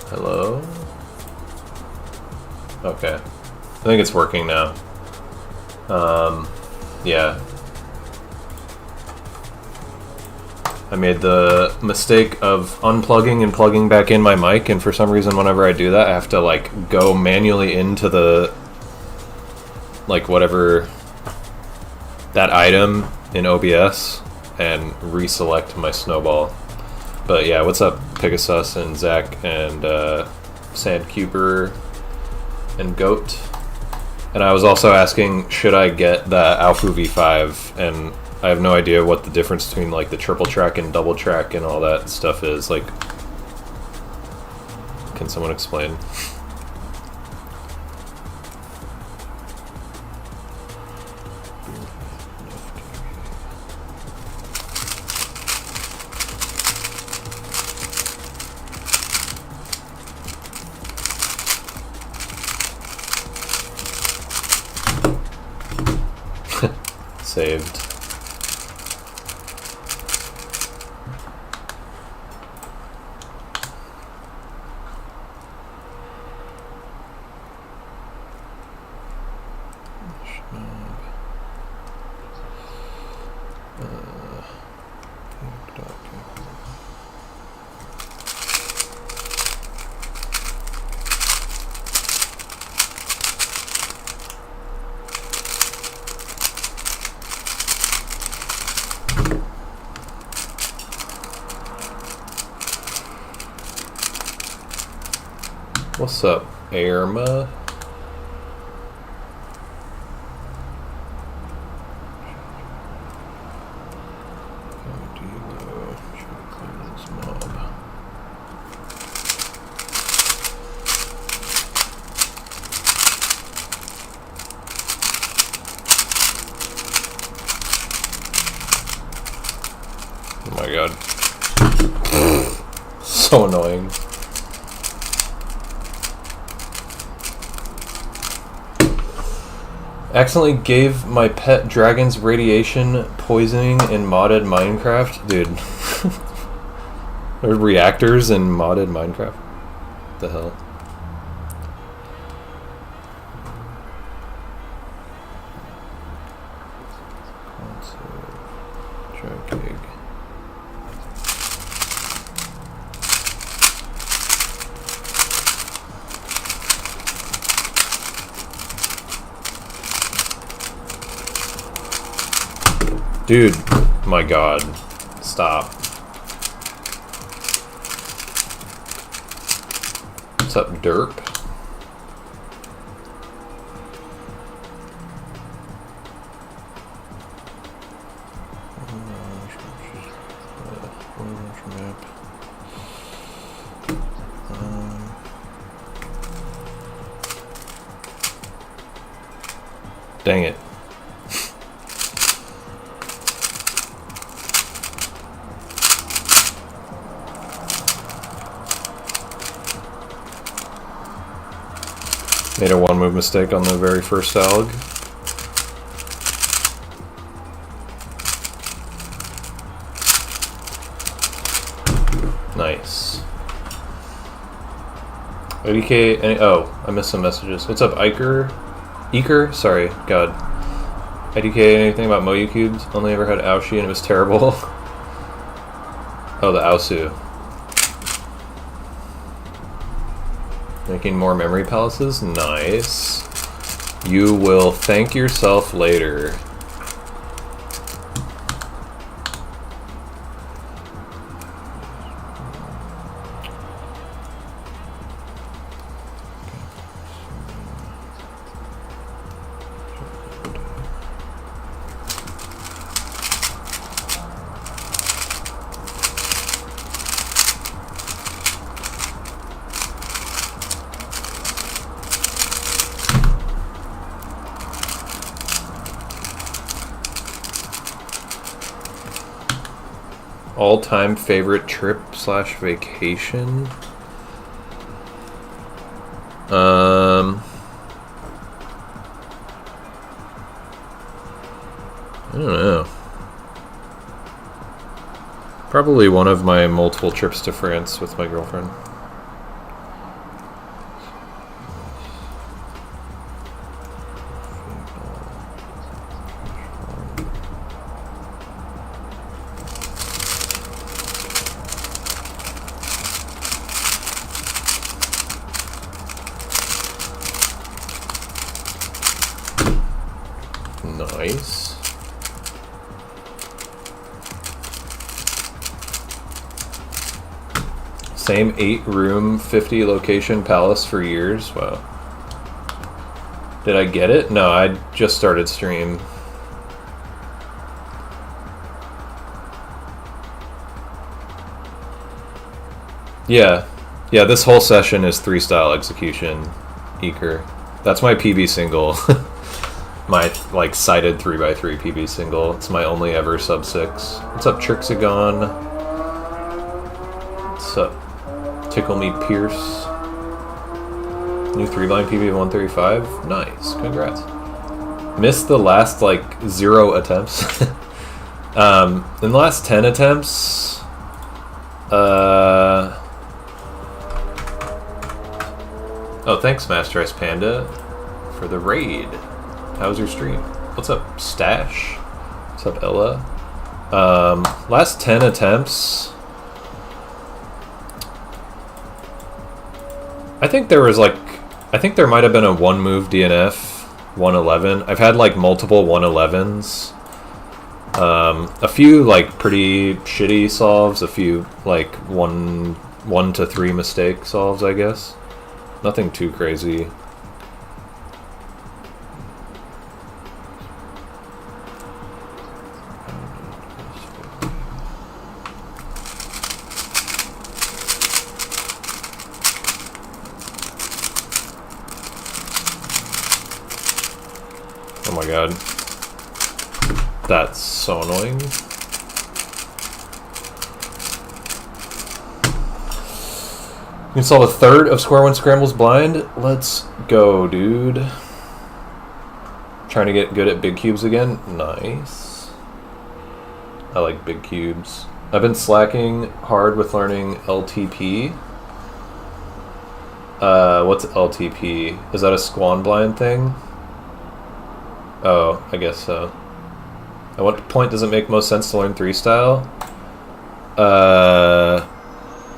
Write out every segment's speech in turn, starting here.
Hello? Okay. I think it's working now. Yeah. I made the mistake of unplugging and plugging back in my mic, and for some reason whenever I do that I have to like go manually into the like whatever that item in OBS and reselect my snowball. But yeah, what's up Pegasus and Zach and Sandcuber and Goat? And I was also asking, should I get the Alpha V5? And I have no idea what the difference between like the triple track and double track and all that stuff is. Like, can someone explain? Saved. What's up, Irma? Oh my god. So annoying. Accidentally gave my pet dragons radiation poisoning in modded Minecraft. Dude. There's reactors in modded Minecraft. What the hell? Dude, my god. Stop. What's up, derp? Dang it. Made a one move mistake on the very first alg. Nice. IDK, oh, I missed some messages. What's up, Iker? Eker? Sorry, God. IDK, anything about Moyu cubes? Only ever had Aoshi and it was terrible. Oh, the Aosu. Making more memory palaces? Nice. You will thank yourself later. All-time favorite trip / vacation? I don't know. Probably one of my multiple trips to France with my girlfriend. Nice. Same 8-room, 50 location palace for years. Wow. Did I get it? No, I just started stream. Yeah. Yeah, this whole session is 3-style execution, Eker. That's my PB single. My, like, cited 3x3 PB single. It's my only ever sub 6. What's up, Trixagon? What's up, Tickle Me Pierce? New 3-blind PB of 135? Nice, congrats. Missed the last, like, 0 attempts. In the last 10 attempts, oh, thanks, Master Ice Panda, for the raid. How was your stream? What's up, Stash? What's up, Ella? Last 10 attempts. I think there was, like, I think there might have been a 1-move DNF, 111. I've had, like, multiple 111s. A few, like, pretty shitty solves. A few, like, 1 to 3 mistake solves, I guess. Nothing too crazy. Oh my god. That's so annoying. You can solve a third of square one scrambles blind. Let's go, dude. Trying to get good at big cubes again. Nice. I like big cubes. I've been slacking hard with learning LTP. What's LTP? Is that a squan blind thing? Oh, I guess so. At what point does it make most sense to learn 3-style?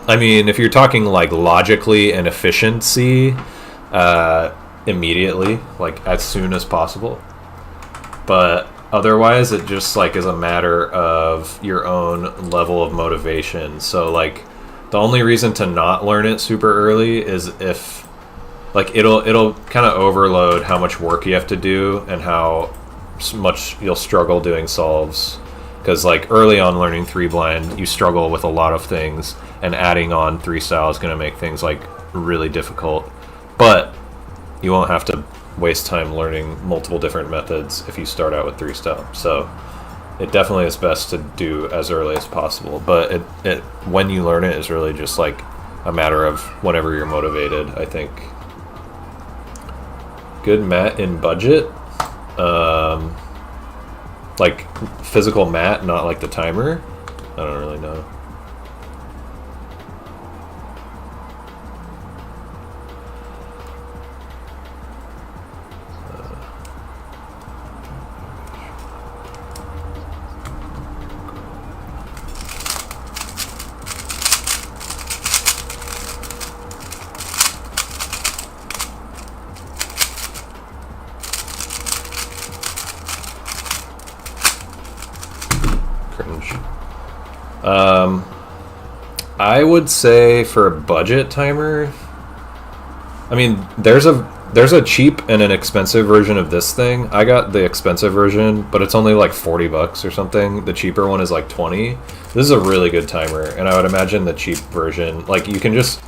I mean, if you're talking, like, logically and efficiency, immediately, like, as soon as possible. But otherwise, it just, like, is a matter of your own level of motivation. So, like, the only reason to not learn it super early is if, like, it'll kind of overload how much work you have to do and how much you'll struggle doing solves. Because, like, early on learning 3-blind, you struggle with a lot of things, and adding on 3-style is going to make things, like, really difficult. But you won't have to waste time learning multiple different methods if you start out with 3-style. So it definitely is best to do as early as possible. But it when you learn it is really just, like, a matter of whenever you're motivated, I think. Good mat in budget? Like, physical mat, not like the timer? I don't really know. I would say for a budget timer, I mean, there's a cheap and an expensive version of this thing. I got the expensive version, but it's only like $40 or something. The cheaper one is like 20. This is a really good timer, and I would imagine the cheap version, like, you can just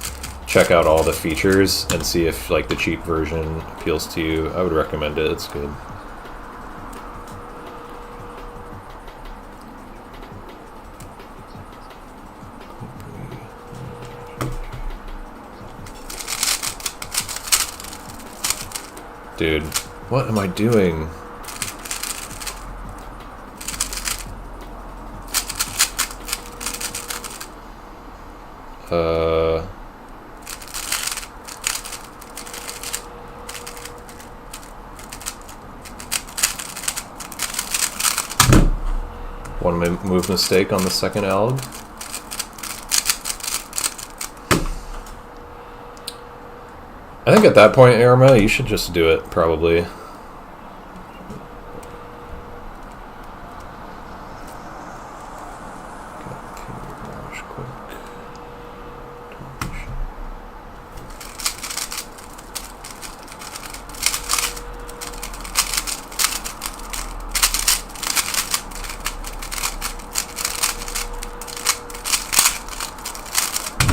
check out all the features and see if, like, the cheap version appeals to you. I would recommend it. It's good. Dude, what am I doing? One move mistake on the second alg. I think at that point, Arama, you should just do it, probably.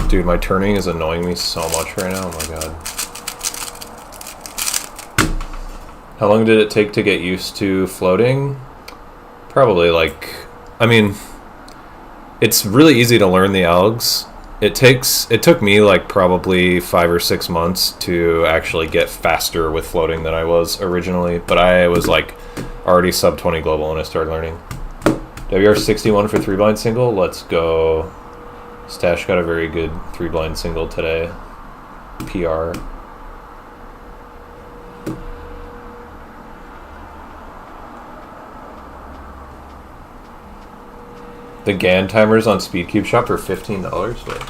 Dude, my turning is annoying me so much right now. Oh my god. How long did it take to get used to floating? Probably like, I mean, it's really easy to learn the algs. It took me like probably 5 or 6 months to actually get faster with floating than I was originally, but I was like already sub 20 global when I started learning. WR61 for 3-blind single, let's go. Stash got a very good 3-blind single today. PR. The GAN timers on SpeedCube Shop are $15. Wait.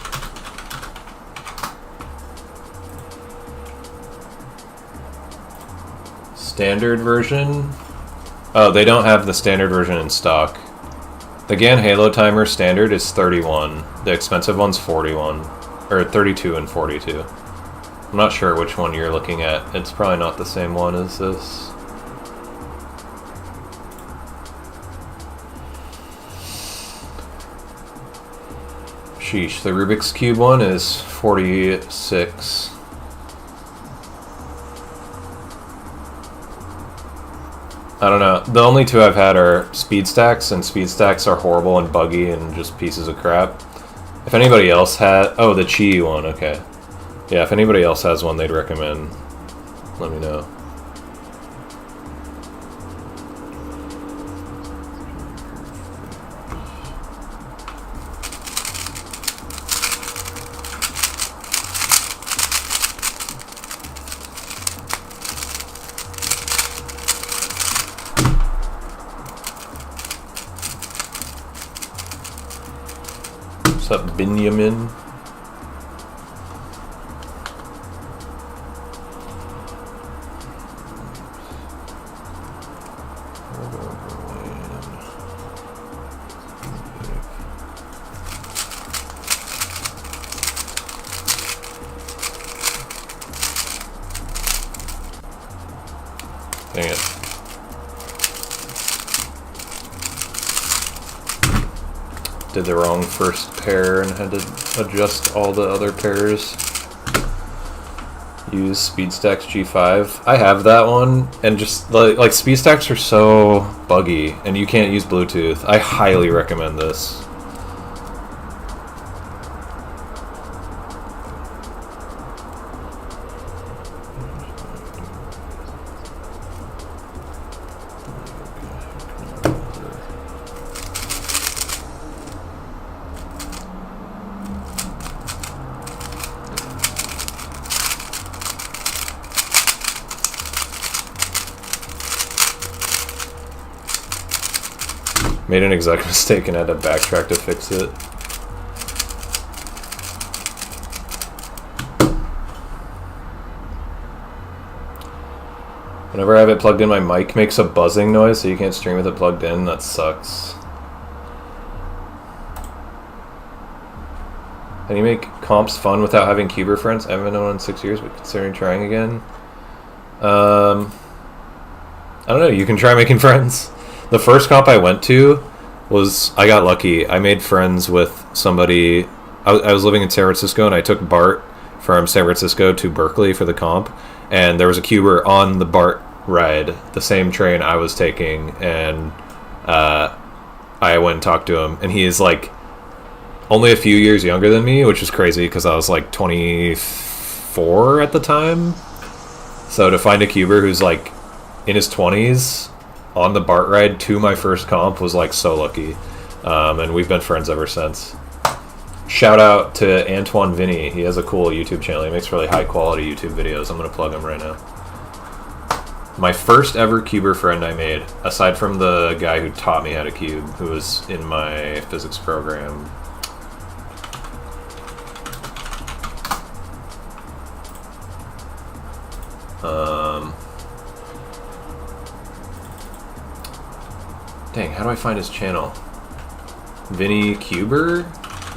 Standard version? Oh, they don't have the standard version in stock. The GAN Halo timer standard is 31. The expensive one's 41. Or 32 and 42. I'm not sure which one you're looking at. It's probably not the same one as this. Sheesh, the Rubik's Cube one is 46. I don't know. The only two I've had are Speed Stacks, and Speed Stacks are horrible and buggy and just pieces of crap. If anybody else had... Oh, the Chi one, okay. Yeah, if anybody else has one they'd recommend, let me know. What's up, Benjamin? Dang it. Did the wrong first pair and had to adjust all the other pairs. Use SpeedStacks G5. I have that one, and just like SpeedStacks are so buggy and you can't use Bluetooth. I highly recommend this. Made an exact mistake and had to backtrack to fix it. Whenever I have it plugged in, my mic makes a buzzing noise, so you can't stream with it plugged in. That sucks. Can you make comps fun without having Cuber friends? I haven't known in 6 years, but considering trying again. I don't know, you can try making friends. The first comp I went to was, I got lucky. I made friends with somebody. I was living in San Francisco, and I took BART from San Francisco to Berkeley for the comp, and there was a Cuber on the BART ride, the same train I was taking, and I went and talked to him, and he is like only a few years younger than me, which is crazy because I was like 24 at the time. So to find a Cuber who's like in his 20s on the BART ride to my first comp was like so lucky, and we've been friends ever since. Shout out to Antoine Vinny. He has a cool YouTube channel. He makes really high quality YouTube videos. I'm gonna plug him right now. My first ever Cuber friend I made, aside from the guy who taught me how to cube, who was in my physics program. Dang, how do I find his channel? Vinny Cuber?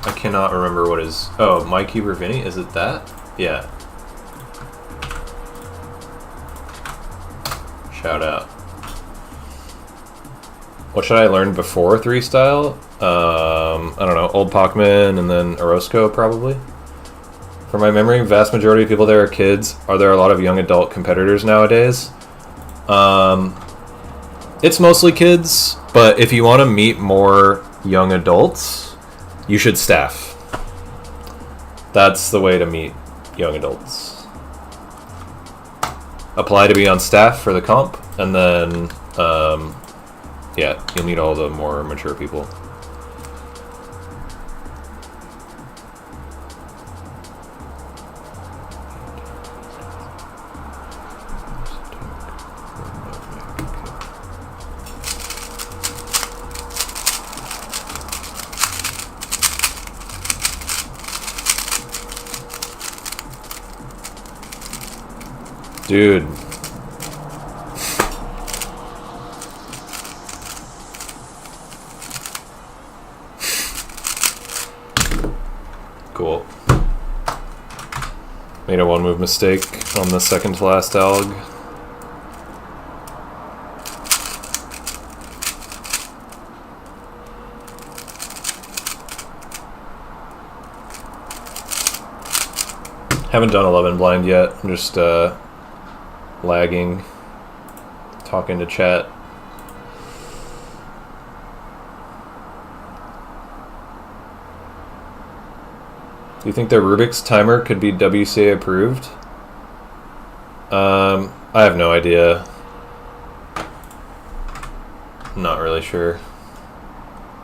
I cannot remember what his... Oh, My Cuber Vinny? Is it that? Yeah. Shout out. What should I learn before 3-style? I don't know, Old Pacman and then Orozco probably. From my memory, vast majority of people there are kids. Are there a lot of young adult competitors nowadays? It's mostly kids, but if you want to meet more young adults, you should staff. That's the way to meet young adults. Apply to be on staff for the comp, and then, yeah, you'll meet all the more mature people. Dude. Cool. Made a one move mistake on the second to last alg. Haven't done 11 blind yet. I'm just lagging, talking to chat. Do you think the Rubik's timer could be WCA approved? I have no idea. I'm not really sure.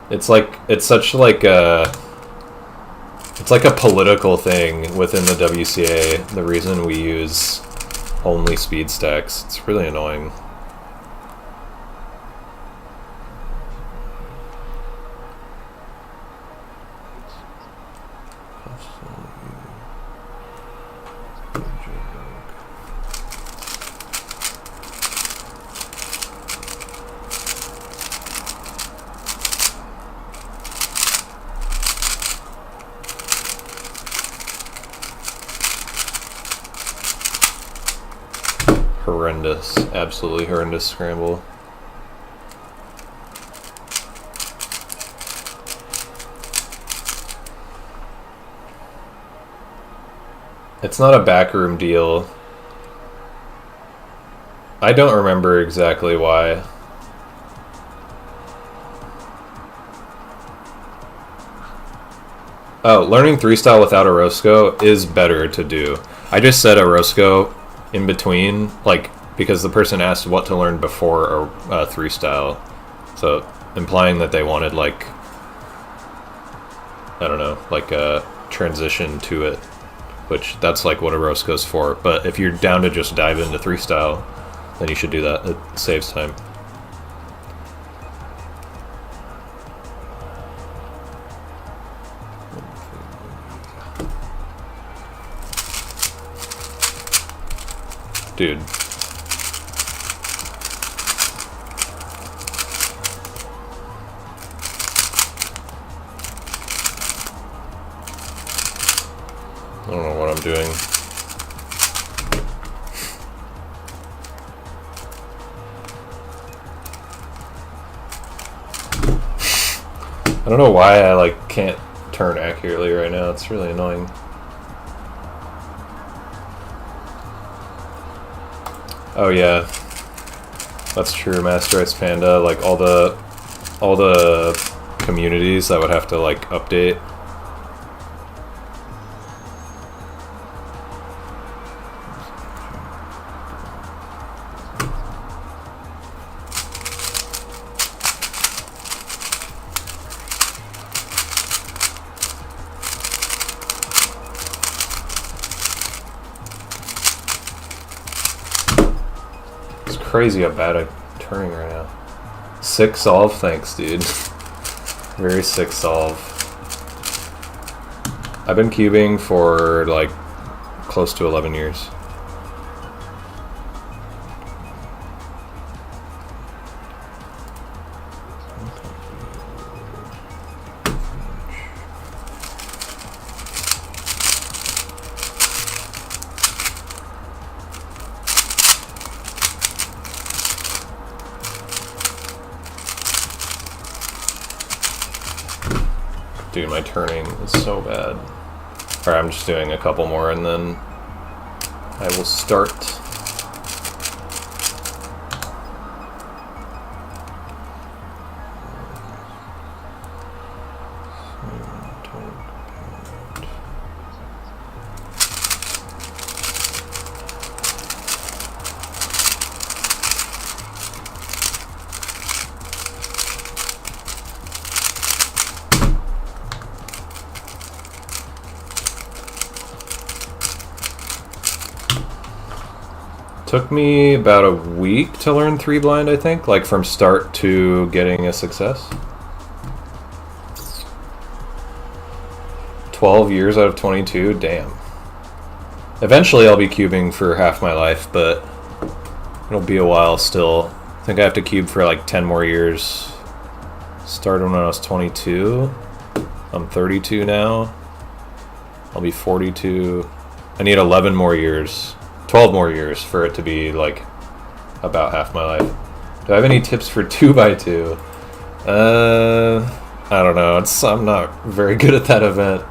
It's such like a political thing within the WCA. The reason we use only speed stacks. It's really annoying. Horrendous, absolutely horrendous scramble. It's not a backroom deal. I don't remember exactly why. Oh, learning 3-style without a Roscoe is better to do. I just said a Roscoe in between, like, because the person asked what to learn before a 3-style, so implying that they wanted, like, I don't know, like a transition to it, which that's like what a Roscoe's for. But if you're down to just dive into 3-style, then you should do that. It saves time. Dude. I don't know what I'm doing. I don't know why I like can't turn accurately right now. It's really annoying. Oh yeah, that's true, Master Ice Panda. Like all the communities that would have to like update. Crazy how bad I'm turning right now. Sick solve, thanks, dude. Very sick solve. I've been cubing for like close to 11 years. Dude, my turning is so bad. Alright, I'm just doing a couple more and then I will start. Took me about a week to learn 3 blind, I think, like from start to getting a success. 12 years out of 22, damn. Eventually I'll be cubing for half my life, but it'll be a while still. I think I have to cube for like 10 more years. Started when I was 22. I'm 32 now. I'll be 42. I need 11 more years. 12 more years for it to be like about half my life. Do I have any tips for 2x2? I don't know. I'm not very good at that event.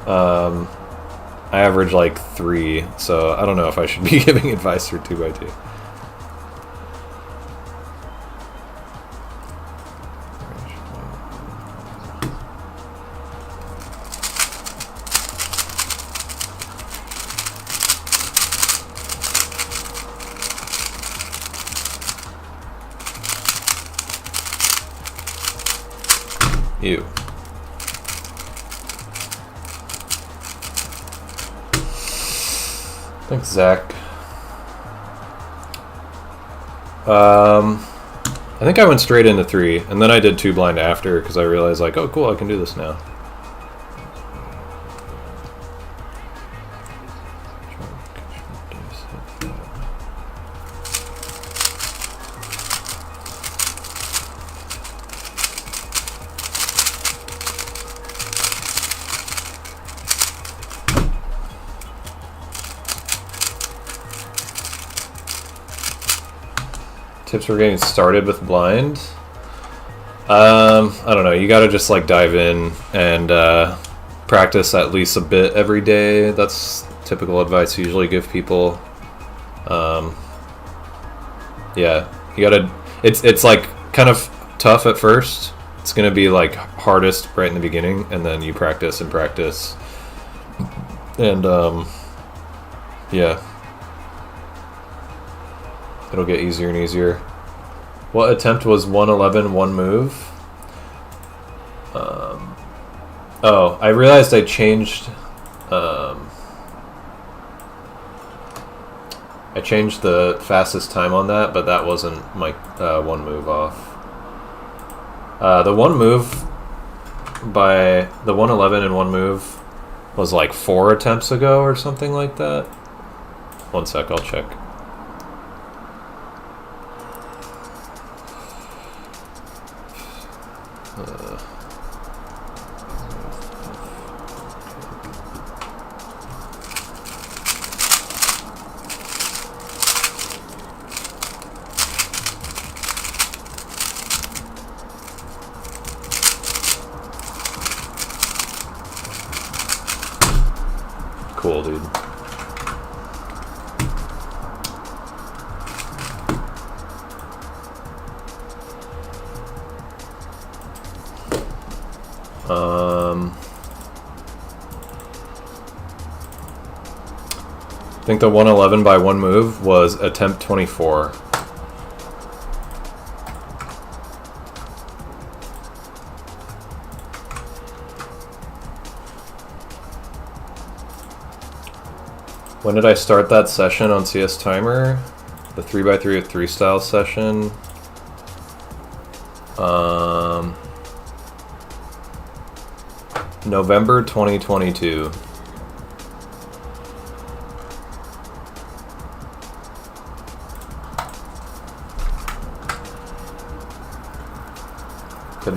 I average like 3, so I don't know if I should be giving advice for 2x2. Ew. Thanks, Zach. I think I went straight into 3, and then I did 2 blind after because I realized like, oh cool, I can do this now. Tips for getting started with blind. I don't know, you gotta just like dive in and practice at least a bit every day. That's typical advice I usually give people. Yeah, you gotta, it's like kind of tough at first. It's gonna be like hardest right in the beginning, and then you practice and practice, and yeah, it'll get easier and easier. What attempt was 111 one move? Oh, I realized I changed the fastest time on that, but that wasn't my one move off. The one move by the 111 in one move was like 4 attempts ago or something like that. One sec, I'll check. Cool, dude. I think the 111 by one move was attempt 24. When did I start that session on CS Timer? The 3x3 of 3 style session? November 2022.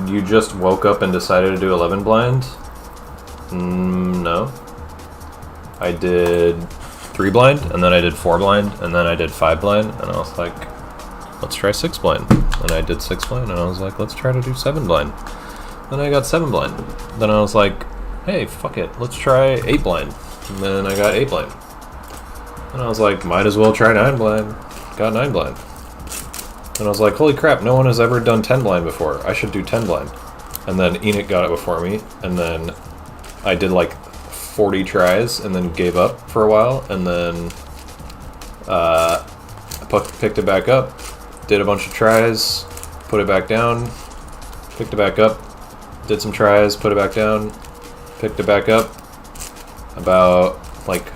You just woke up and decided to do 11 blind? No. I did 3 blind, and then I did 4 blind, and then I did 5 blind, and I was like, let's try 6 blind. And I did 6 blind, and I was like, let's try to do 7 blind. Then I got 7 blind. Then I was like, hey, fuck it, let's try 8 blind. And then I got 8 blind. And I was like, might as well try 9 blind. Got 9 blind. And I was like, holy crap, no one has ever done 10 blind before. I should do 10 blind. And then Enoch got it before me. And then I did like 40 tries and then gave up for a while. And then I picked it back up, did a bunch of tries, put it back down, picked it back up, did some tries, put it back down, picked it back up. About like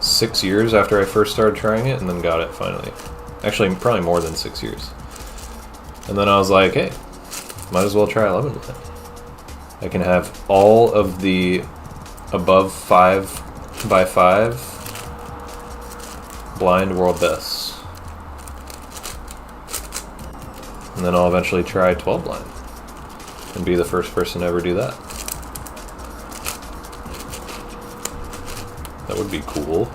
6 years after I first started trying it, and then got it finally. Actually, probably more than 6 years. And then I was like, hey, might as well try 11 blind. I can have all of the above 5x5 blind world bests. And then I'll eventually try 12 blind and be the first person to ever do that. That would be cool.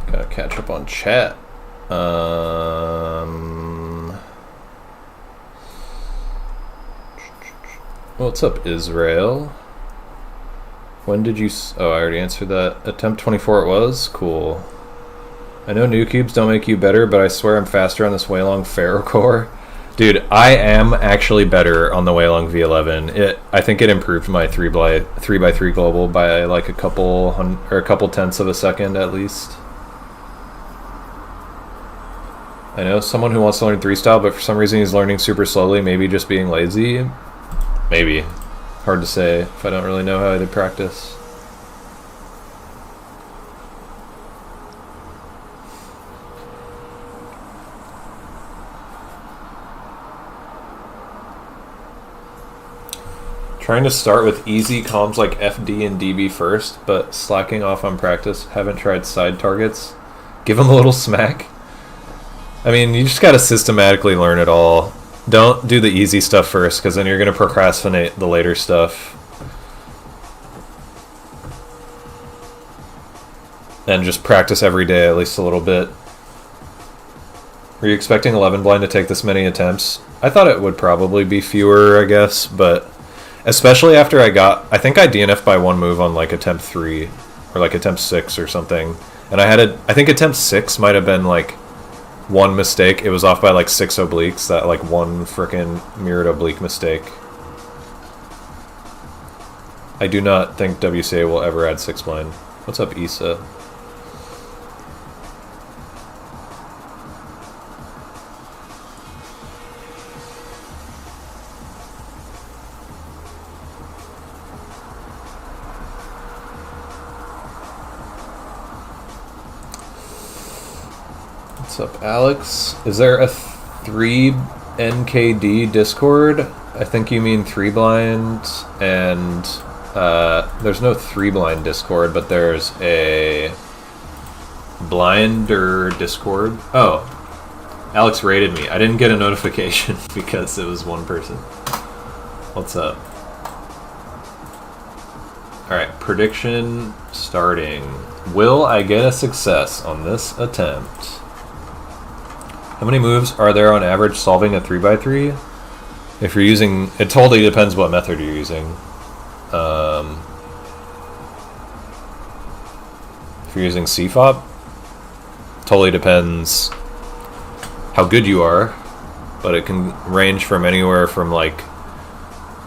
Gotta catch up on chat. What's up, Israel? When did you... Oh, I already answered that. Attempt 24 it was? Cool. I know new cubes don't make you better, but I swear I'm faster on this Weilong Ferrocore. Dude, I am actually better on the Weilong V11. I think it improved my 3x3 global by like a couple tenths of a second at least. I know someone who wants to learn 3 style, but for some reason he's learning super slowly, maybe just being lazy. Maybe. Hard to say if I don't really know how to practice. Trying to start with easy comms like FD and DB first, but slacking off on practice. Haven't tried side targets. Give them a little smack. I mean, you just gotta systematically learn it all. Don't do the easy stuff first, because then you're gonna procrastinate the later stuff. And just practice every day at least a little bit. Were you expecting 11 blind to take this many attempts? I thought it would probably be fewer, I guess, but especially after I think I DNF'd by 1 move on like attempt 3 or like attempt 6 or something. And I think attempt 6 might have been like 1 mistake. It was off by like 6 obliques, that like 1 frickin' mirrored oblique mistake. I do not think WCA will ever add 6 blind. What's up, Issa? What's up, Alex? Is there a 3 NKD Discord? I think you mean 3 blind, and there's no 3 blind Discord, but there's a blinder Discord. Oh, Alex rated me. I didn't get a notification because it was one person. What's up? Alright, prediction starting. Will I get a success on this attempt? How many moves are there on average solving a 3x3? If you're using... It totally depends what method you're using. If you're using CFOP, totally depends how good you are, but it can range from anywhere from like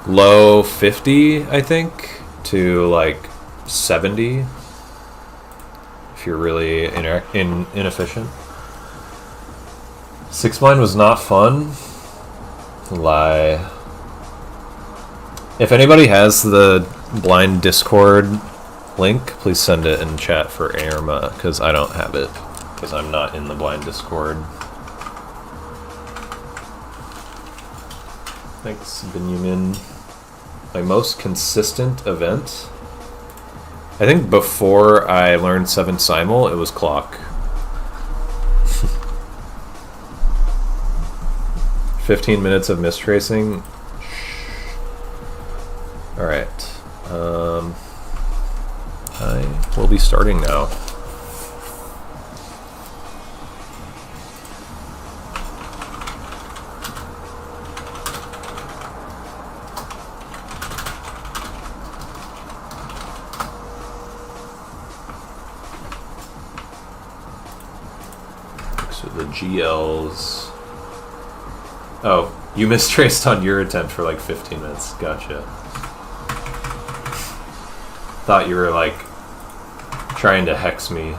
low 50, I think, to like 70 if you're really inefficient. Six Blind was not fun. Lie. If anybody has the blind Discord link, please send it in chat for Irma, because I don't have it, because I'm not in the blind Discord. Thanks, Benjamin. My most consistent event? I think before I learned 7 Simul, it was clock. 15 minutes of mistracing. Alright. I will be starting now. So the GLs. Oh, you mistraced on your attempt for like 15 minutes. Gotcha. Thought you were like trying to hex me.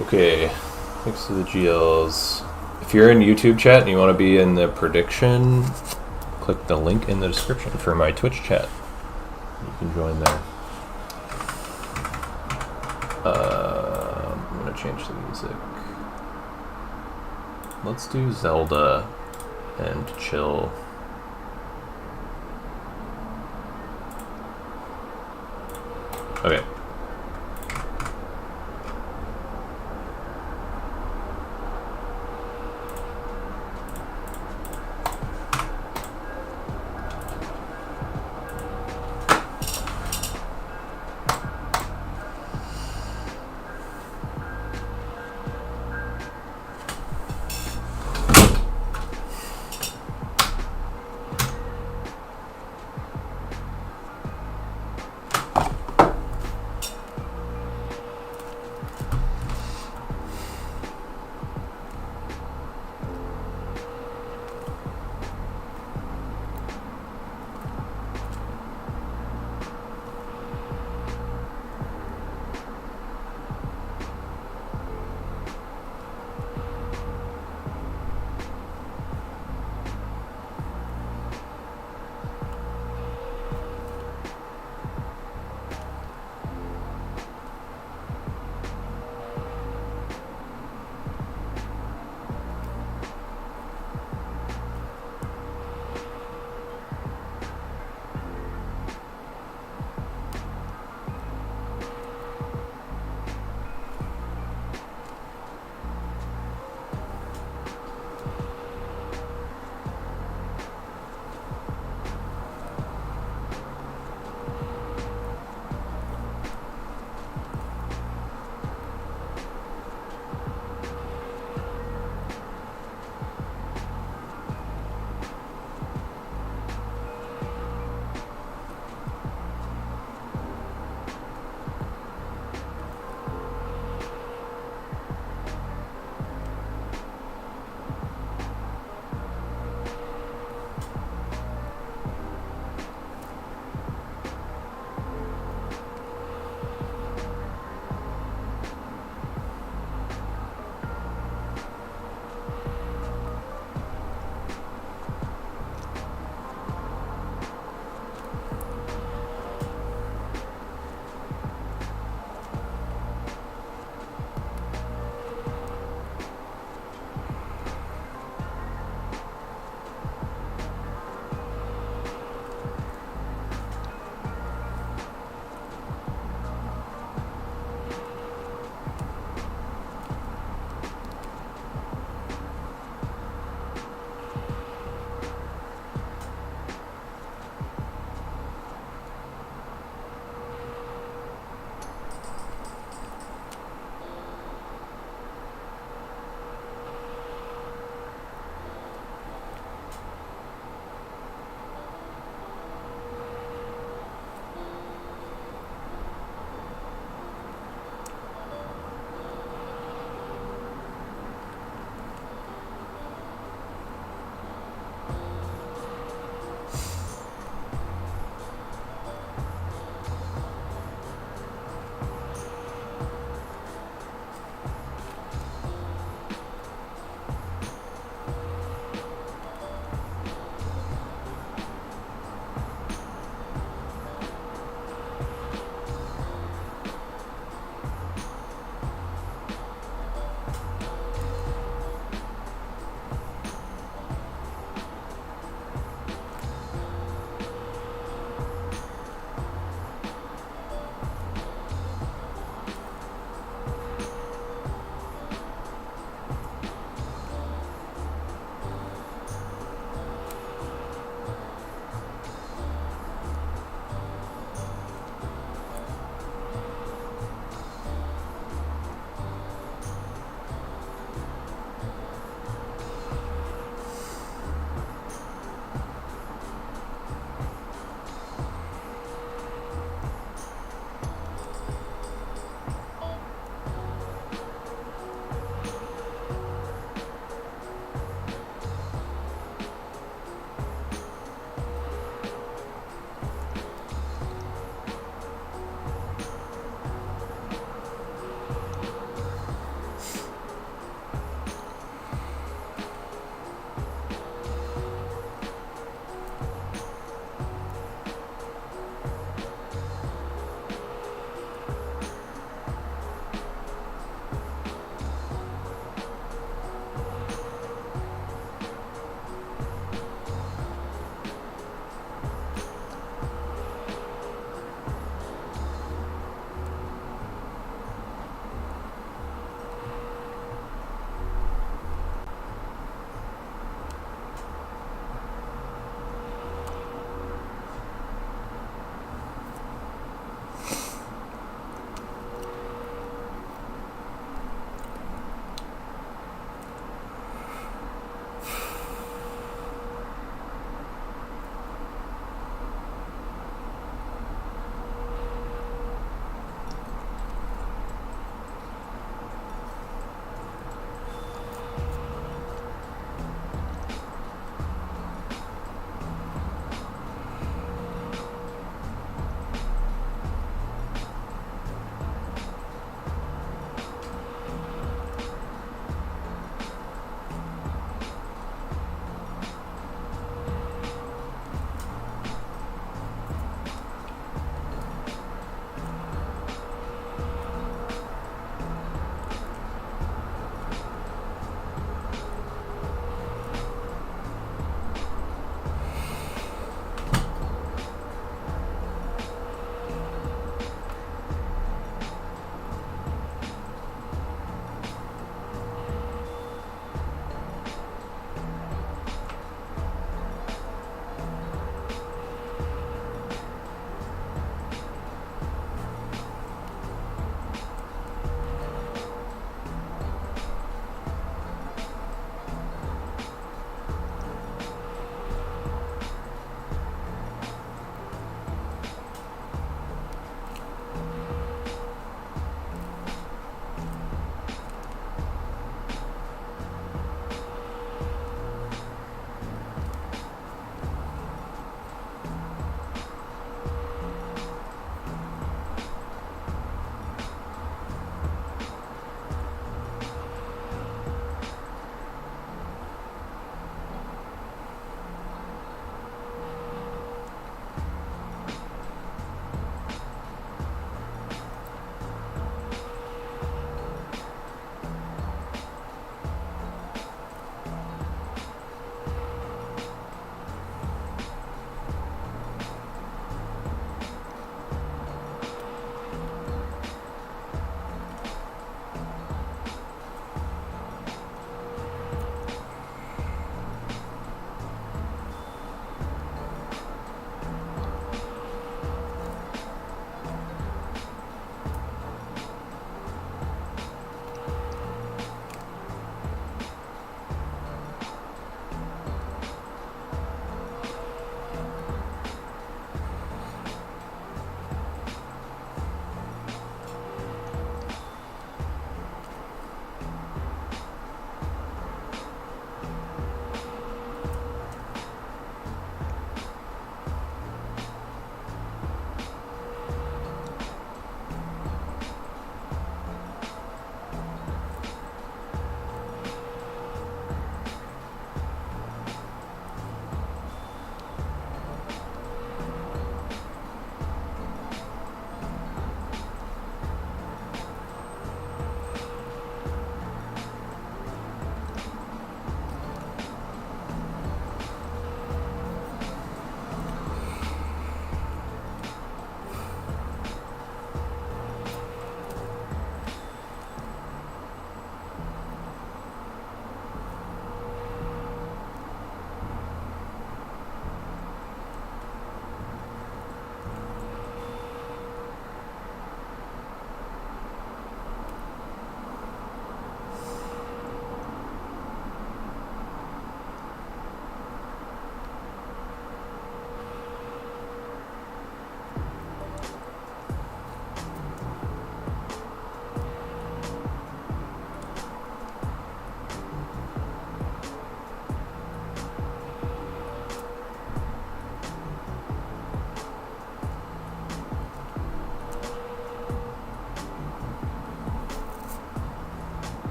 Okay, thanks to the GLs. If you're in YouTube chat and you want to be in the prediction, click the link in the description for my Twitch chat. You can join there. I'm going to change the music. Let's do Zelda and chill. Okay.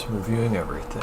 Just reviewing everything.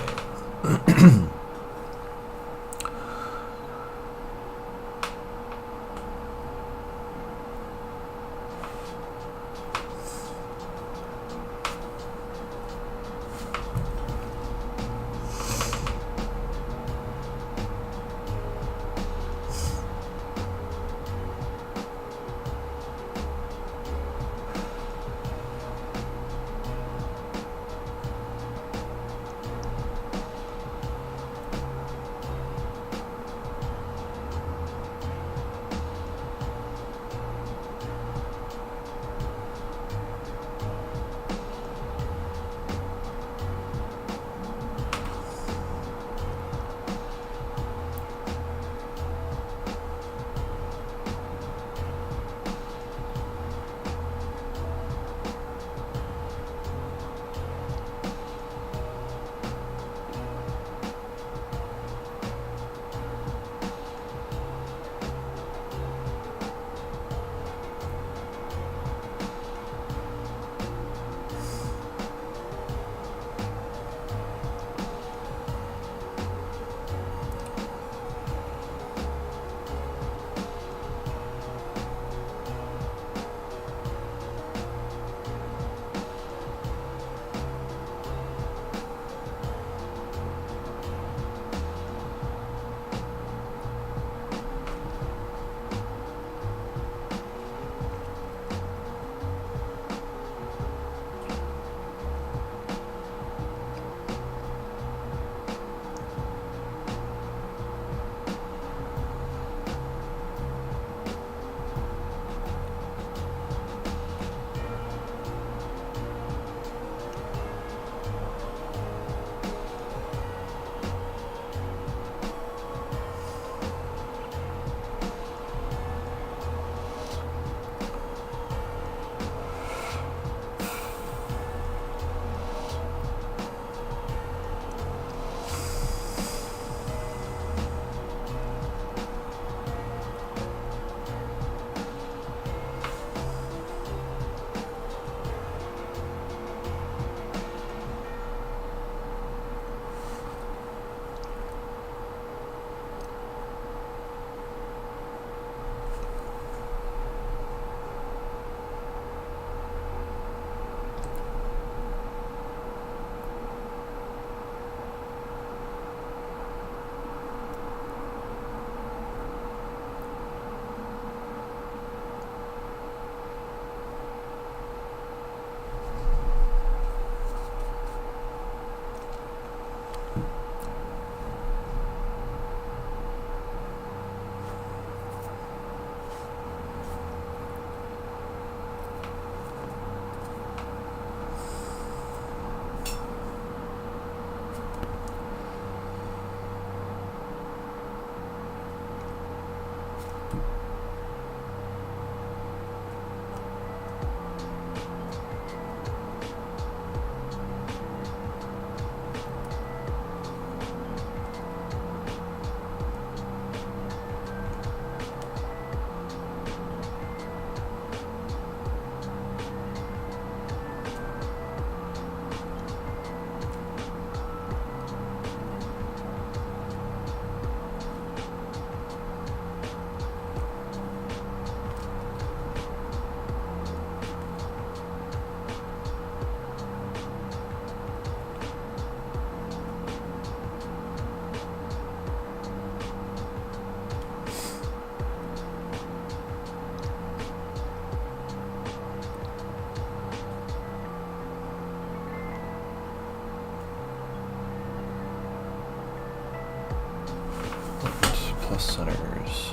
Plus centers.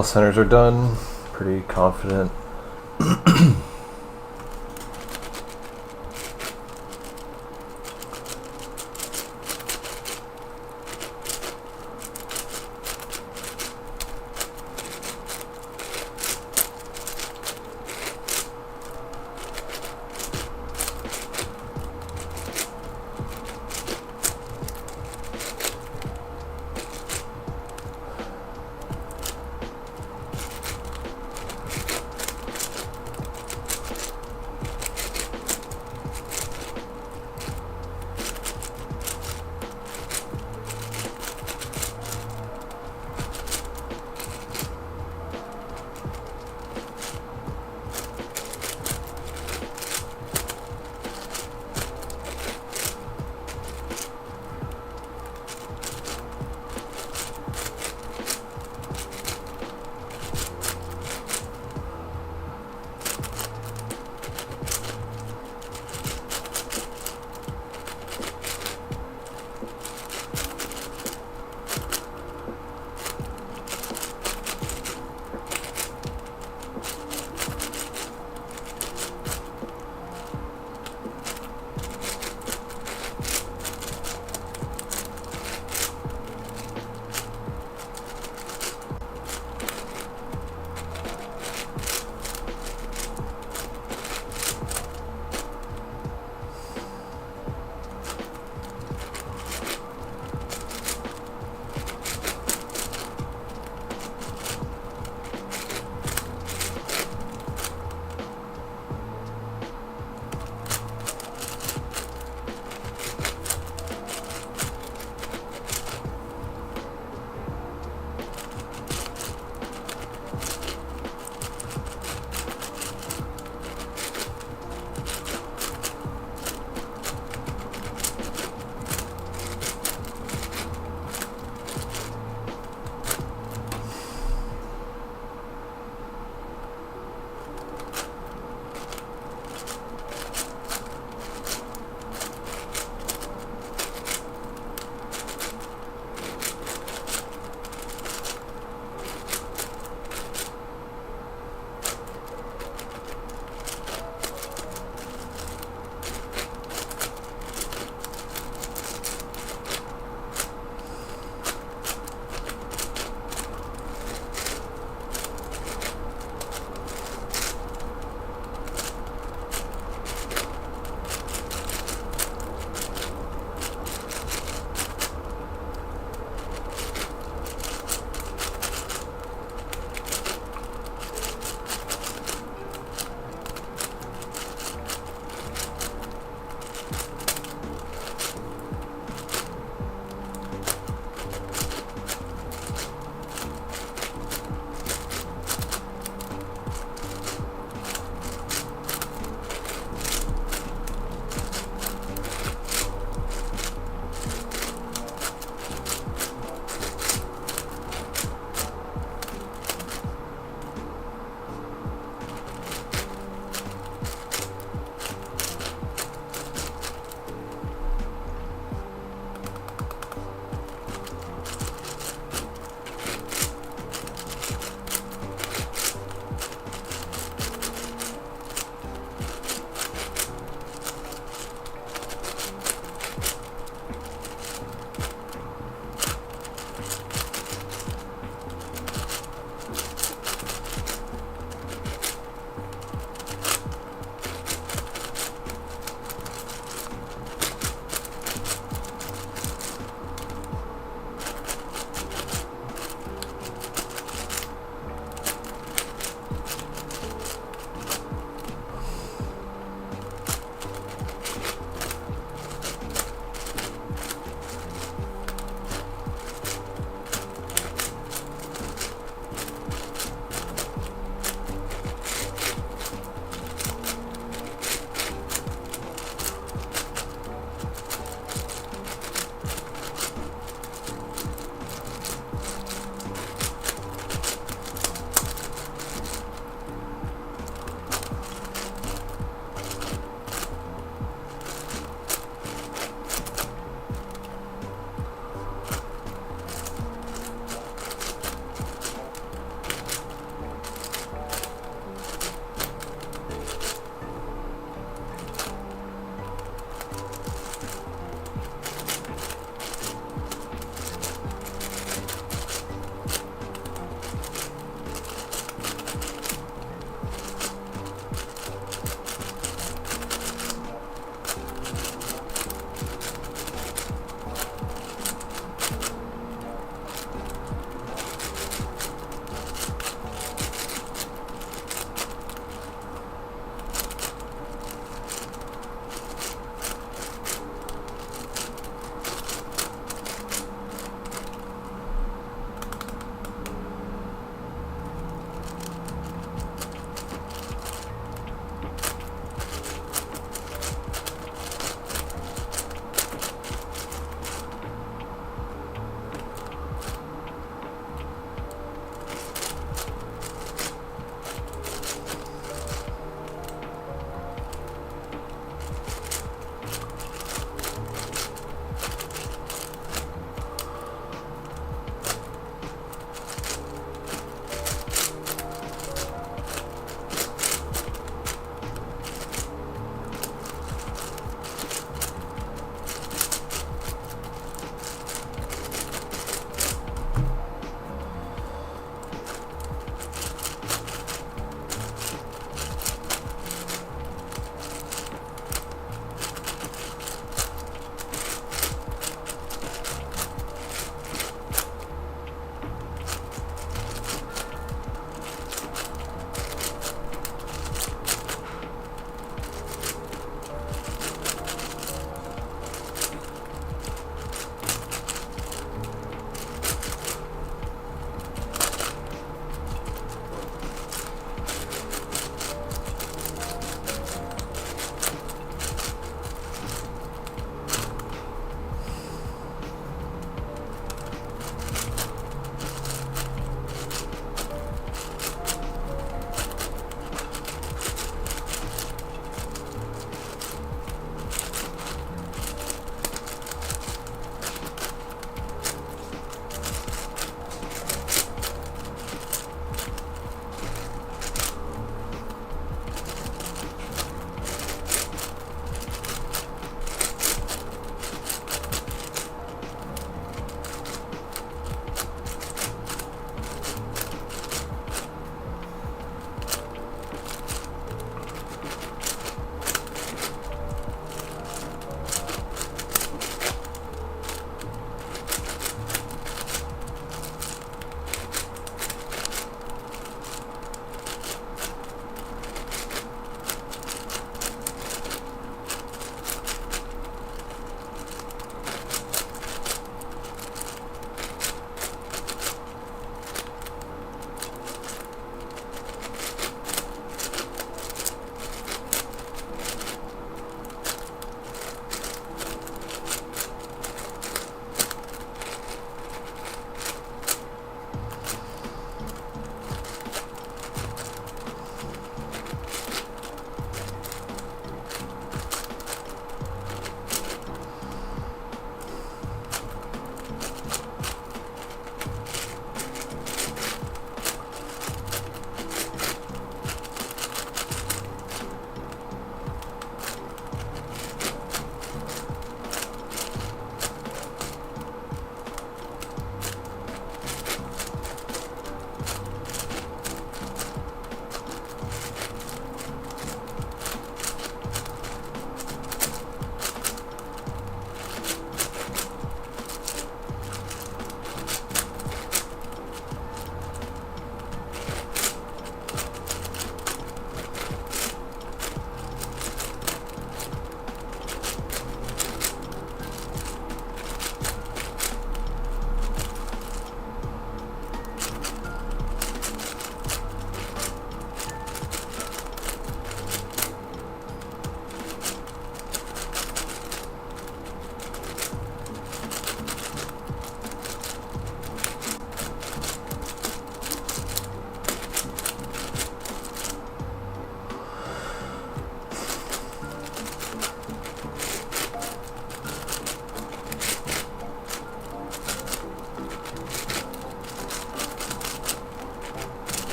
plus centers are done. Pretty confident.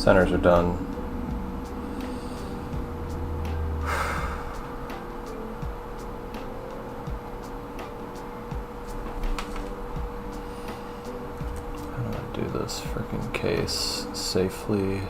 Centers are done. How do I do this freaking case safely?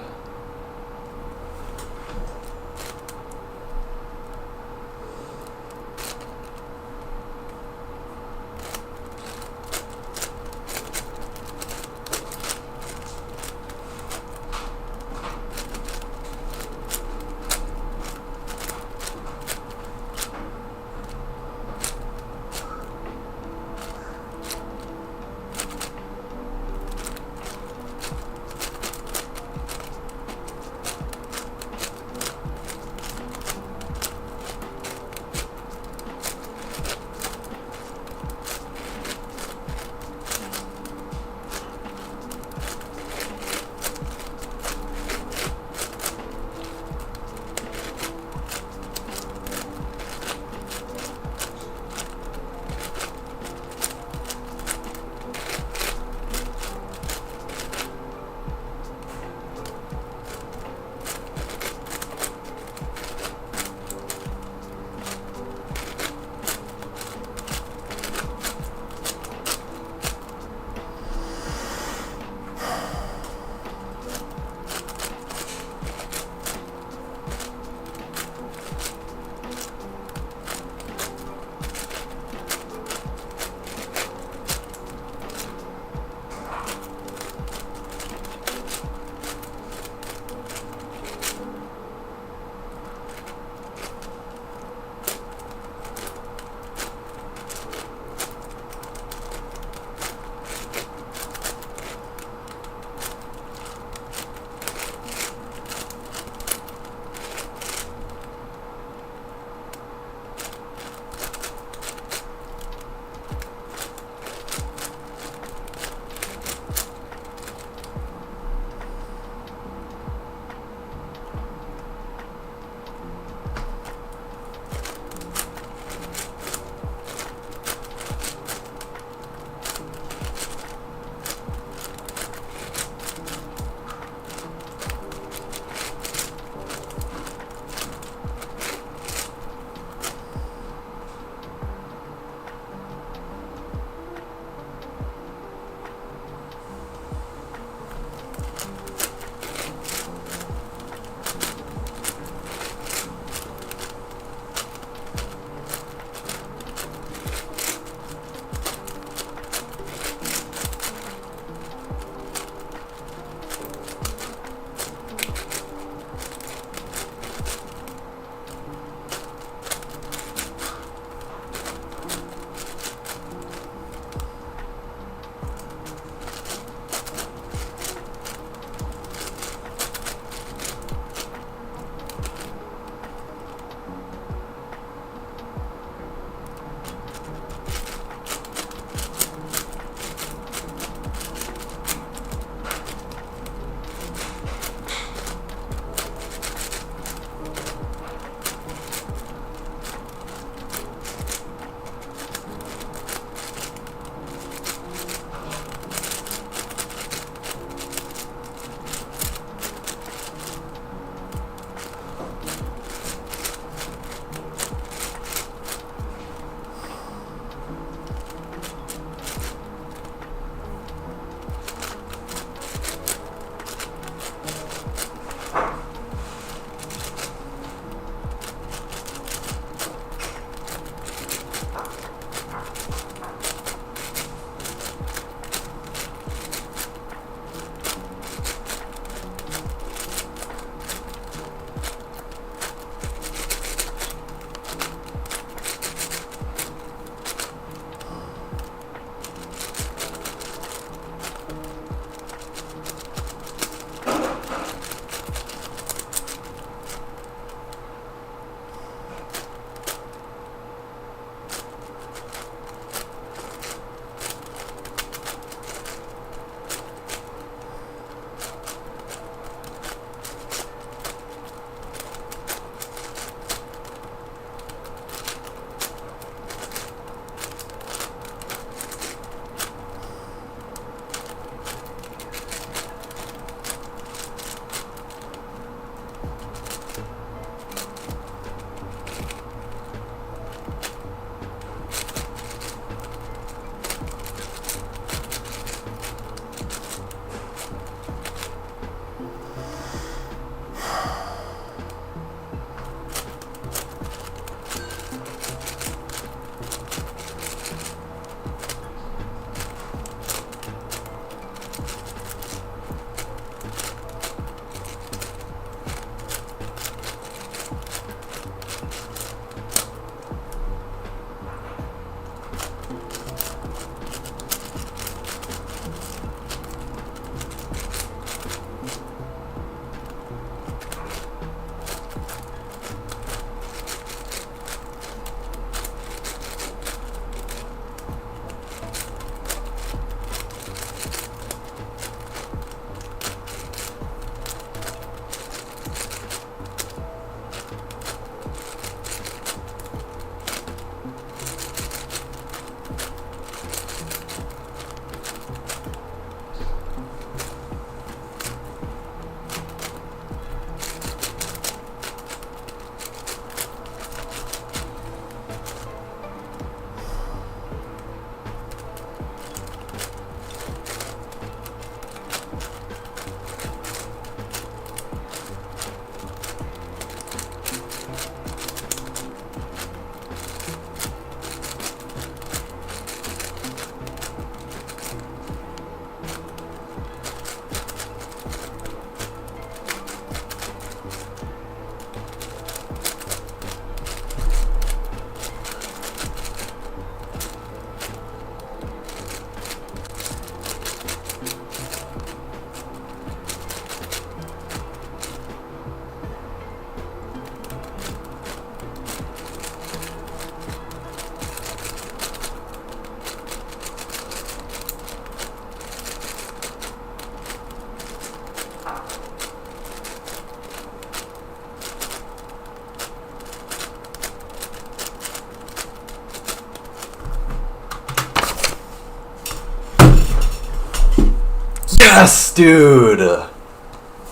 Yes, dude!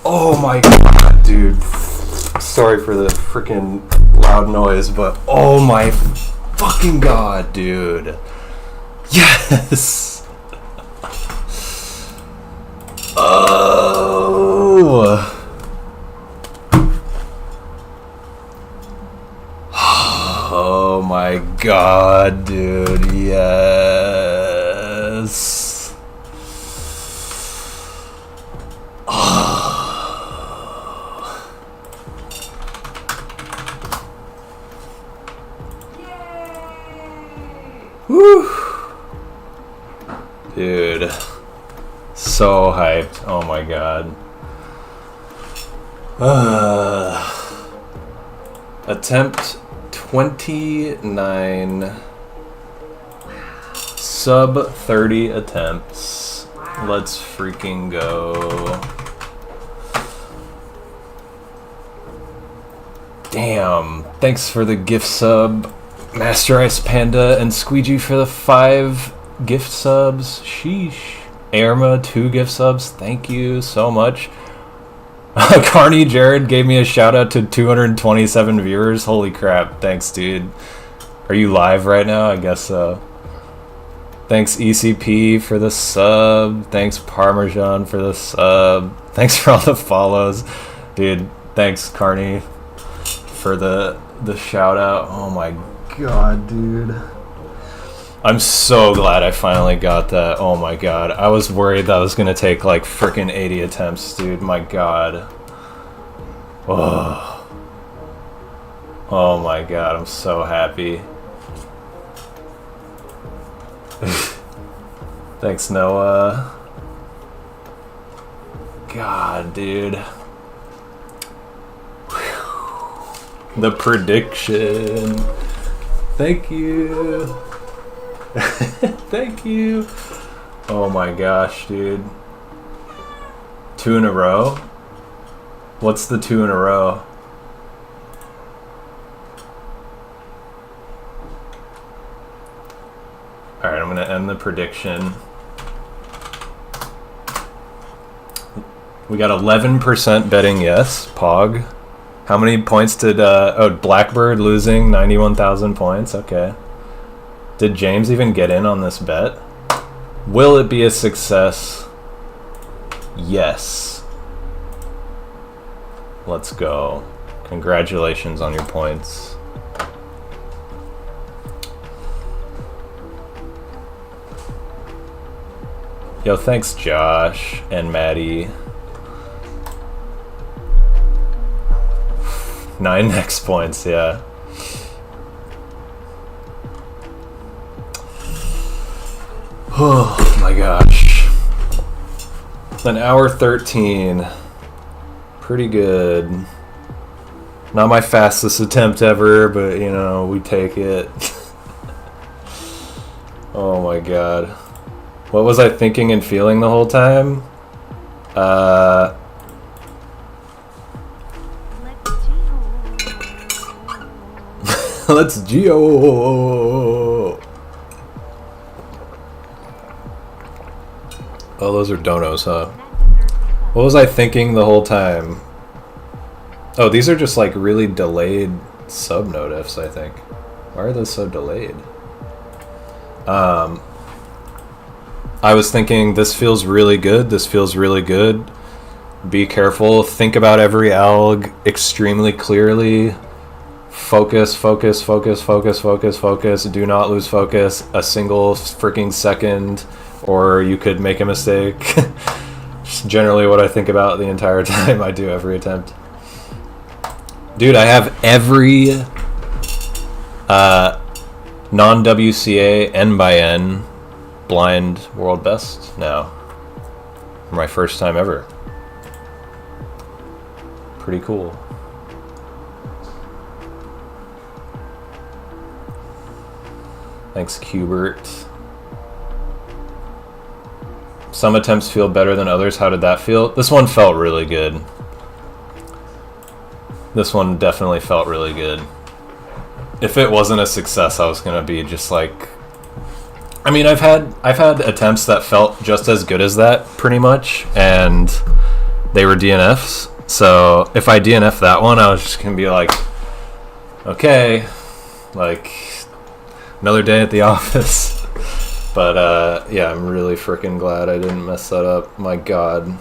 Oh my god, dude. Sorry for the freaking loud noise, but oh my fucking god, dude. Yes! Oh! Oh my god, dude. Yes. Woo! Dude, so hyped. Oh my god. Attempt 29. Sub 30 attempts. Let's freaking go. Damn. Thanks for the gift sub, Master Ice Panda, and Squeegee for the 5 gift subs. Sheesh. Irma, 2 gift subs. Thank you so much. Carney Jared gave me a shout out to 227 viewers. Holy crap. Thanks, dude. Are you live right now? I guess so. Thanks, ECP, for the sub. Thanks, Parmesan, for the sub. Thanks for all the follows. Dude, thanks, Carney, for the shout out. Oh my god, dude. I'm so glad I finally got that. Oh my god. I was worried that was gonna take like freaking 80 attempts, dude. My god. Oh. Oh my god, I'm so happy. Thanks, Noah. God, dude. Whew. The prediction. Thank you. Thank you. Oh my gosh, dude. 2 in a row? What's the 2 in a row? Alright, I'm gonna end the prediction. We got 11% betting yes. Pog. How many points did Blackbird losing 91,000 points? Okay. Did James even get in on this bet? Will it be a success? Yes. Let's go. Congratulations on your points. Yo, thanks Josh and Maddie. 9 next points, yeah. Oh my gosh. An hour 13. Pretty good. Not my fastest attempt ever, but you know, we take it. Oh my god. What was I thinking and feeling the whole time? Let's Geo. Oh, those are donos, huh? What was I thinking the whole time? Oh, these are just like really delayed sub notifs, I think. Why are those so delayed? I was thinking, this feels really good. This feels really good. Be careful. Think about every alg extremely clearly. Focus, focus, focus, focus, focus, focus. Do not lose focus a single freaking second, or you could make a mistake. Just generally what I think about the entire time I do every attempt. Dude, I have every non-WCA N by N blind world best now. For my first time ever. Pretty cool. Thanks, Cubert. Some attempts feel better than others. How did that feel? This one felt really good. This one definitely felt really good. If it wasn't a success, I was gonna be just like, I mean, I've had attempts that felt just as good as that, pretty much, and they were DNFs. So if I DNF that one, I was just gonna be like, okay, like another day at the office. But yeah, I'm really freaking glad I didn't mess that up. My God.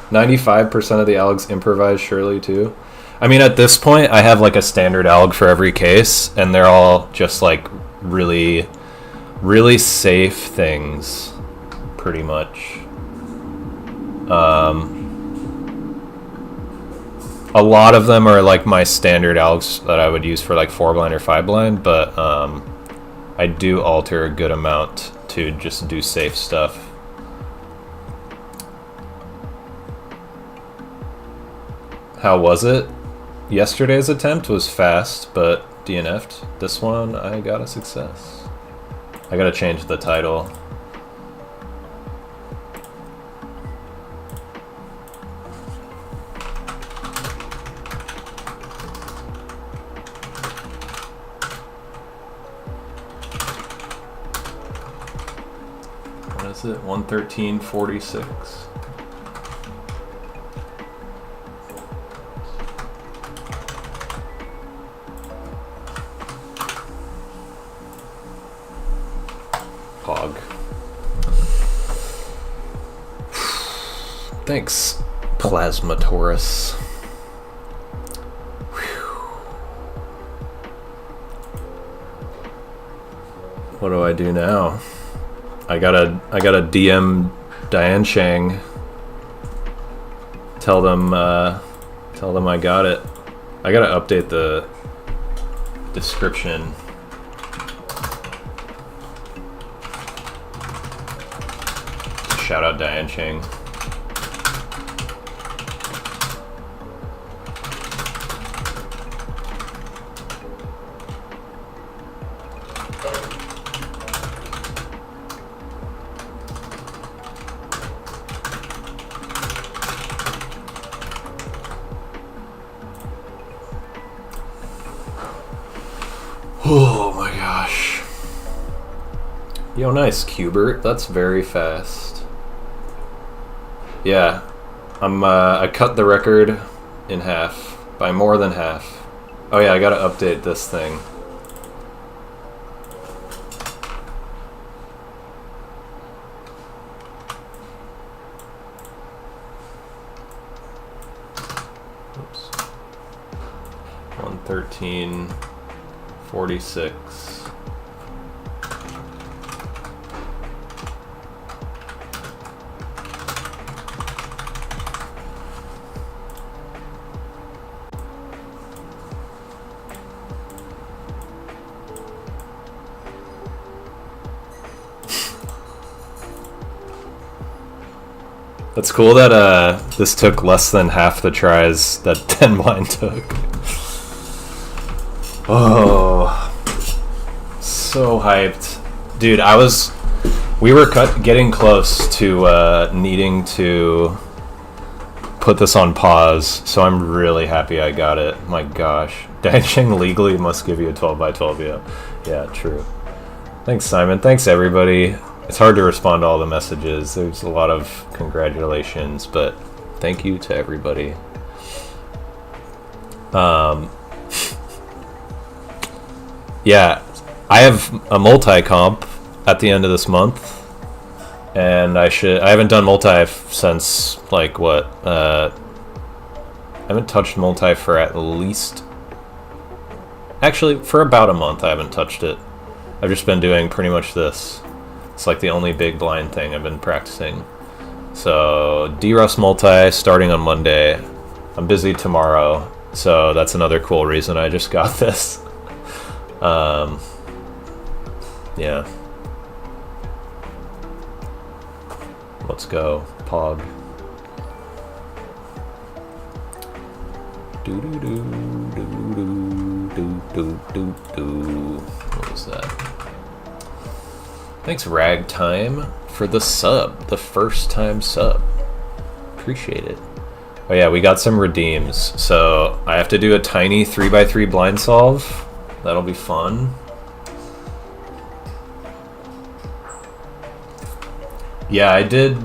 95% of the algs improvise surely too. I mean, at this point, I have like a standard alg for every case, and they're all just like really, really safe things, pretty much. A lot of them are like my standard algs that I would use for like 4-blind or 5-blind, but I do alter a good amount to just do safe stuff. How was it? Yesterday's attempt was fast, but DNF'd. This one, I got a success. I gotta change the title. What is it? 113.46. Thanks, Plasma Taurus. What do I do now? I gotta DM Diansheng. Tell them I got it. I gotta update the description. Shout out Diansheng. Oh my gosh. Yo, nice, Cubert. That's very fast. Yeah. I cut the record in half. By more than half. Oh yeah, I gotta update this thing. Oops. 113.46. That's cool that this took less than half the tries that 10 blind took. Oh, so hyped. Dude, we were getting close to needing to put this on pause, so I'm really happy I got it. My gosh. Diansheng legally must give you a 12x12, yeah, true. Thanks, Simon. Thanks, everybody. It's hard to respond to all the messages. There's a lot of congratulations, but thank you to everybody. Yeah, I have a multi-comp at the end of this month, and I haven't done multi since, like, what, I haven't touched multi for at least, actually, for about a month I haven't touched it. I've just been doing pretty much this. It's like the only big blind thing I've been practicing. So, D-Russ multi starting on Monday. I'm busy tomorrow, so that's another cool reason I just got this. Yeah. Let's go, Pog. Do do do do do do do do. What was that? Thanks, Ragtime, for the sub, the first time sub. Appreciate it. Oh yeah, we got some redeems. So I have to do a tiny 3x3 blind solve. That'll be fun. Yeah, I did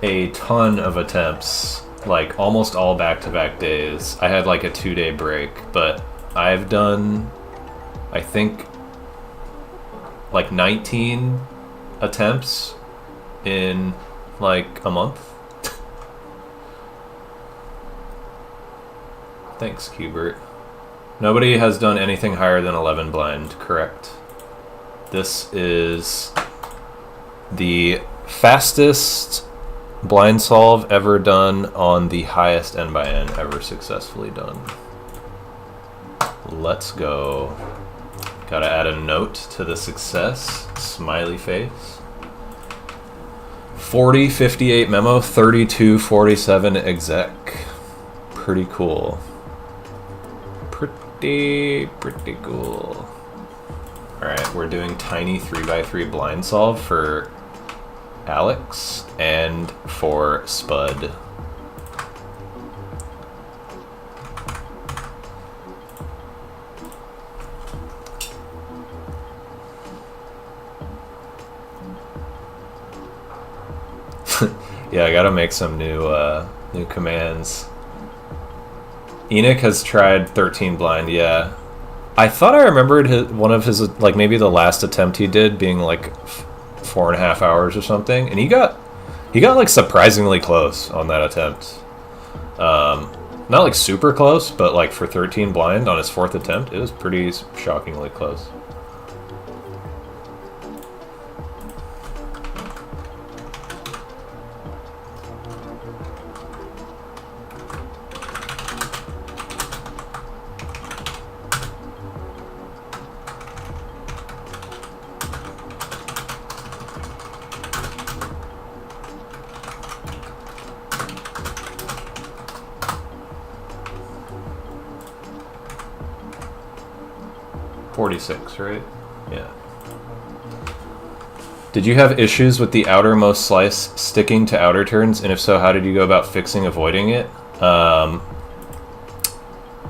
a ton of attempts, like almost all back-to-back days. I had like a 2-day break, but I've done, I think, like 19 attempts in like a month. Thanks, Hubert. Nobody has done anything higher than 11 blind, correct? This is the fastest blind solve ever done on the highest N by N ever successfully done. Let's go. Gotta add a note to the success. Smiley face. 40-58 memo, 32-47 exec. Pretty cool. Pretty cool. Alright, we're doing tiny 3x3 blind solve for Alex and for Spud. Yeah, I gotta make some new commands. Enoch has tried 13 blind, yeah. I thought I remembered one of his, like maybe the last attempt he did being like 4.5 hours or something, and he got like surprisingly close on that attempt. Not like super close, but like for 13 blind on his 4th attempt, it was pretty shockingly close. Right? Yeah. Did you have issues with the outermost slice sticking to outer turns? And if so, how did you go about avoiding it?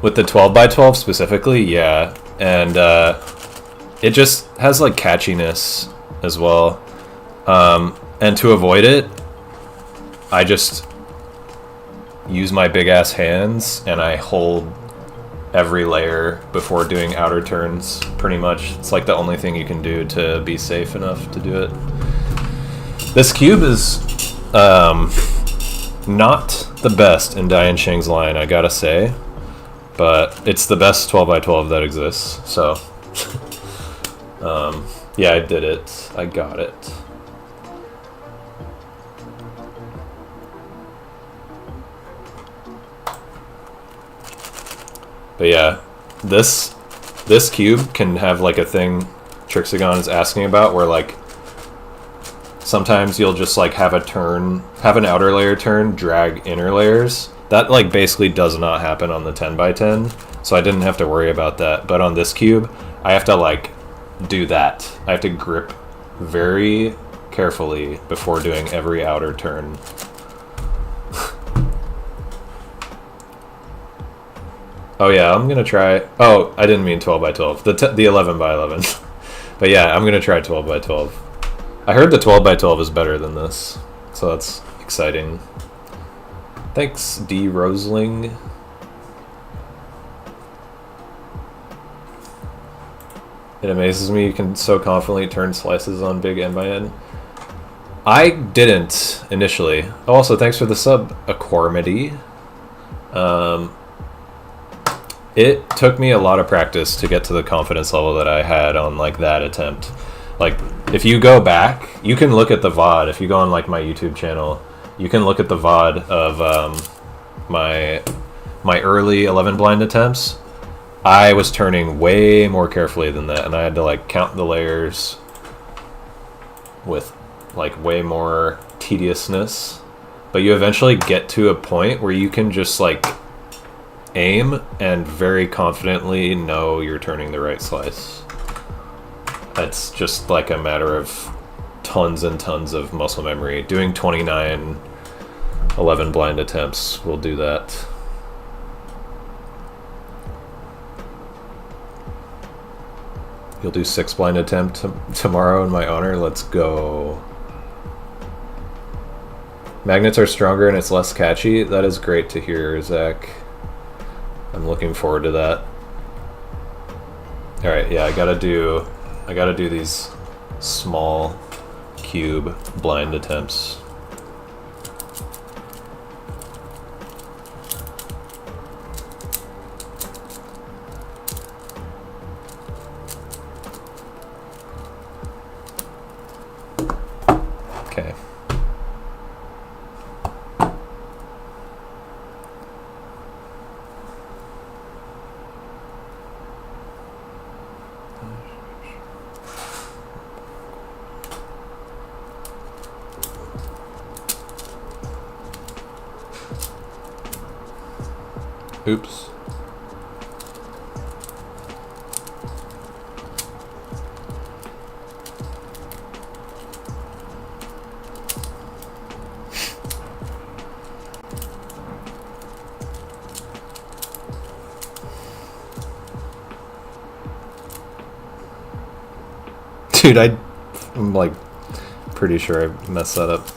With the 12x12 specifically, yeah. And it just has like catchiness as well. And to avoid it, I just use my big ass hands and I hold every layer before doing outer turns, pretty much. It's like the only thing you can do to be safe enough to do it. This cube is not the best in Diansheng's line, I gotta say, but it's the best 12x12 that exists, so yeah, I did it. I got it. But yeah, this cube can have like a thing Trixagon is asking about where like sometimes you'll just like have an outer layer turn, drag inner layers. That like basically does not happen on the 10x10, so I didn't have to worry about that. But on this cube, I have to like do that. I have to grip very carefully before doing every outer turn. Oh yeah, I'm gonna try. Oh, I didn't mean 12x12. The 11x11. But yeah, I'm gonna try 12x12. I heard the 12x12 is better than this, so that's exciting. Thanks, D. Rosling. It amazes me you can so confidently turn slices on big N by N. I didn't initially. Also, thanks for the sub, Aquarmity. It took me a lot of practice to get to the confidence level that I had on like that attempt. Like, if you go back, you can look at the VOD. If you go on like my YouTube channel, you can look at the VOD of my early 11 blind attempts. I was turning way more carefully than that, and I had to like count the layers with like way more tediousness. But you eventually get to a point where you can just like aim and very confidently know you're turning the right slice. It's just like a matter of tons and tons of muscle memory. Doing 29 11 blind attempts will do that. You'll do 6 blind attempt tomorrow in my honor. Let's go. Magnets are stronger and it's less catchy. That is great to hear, Zach. I'm looking forward to that. All right, yeah, I gotta do these small cube blind attempts. Okay. Oops. Dude, I'm like pretty sure I messed that up.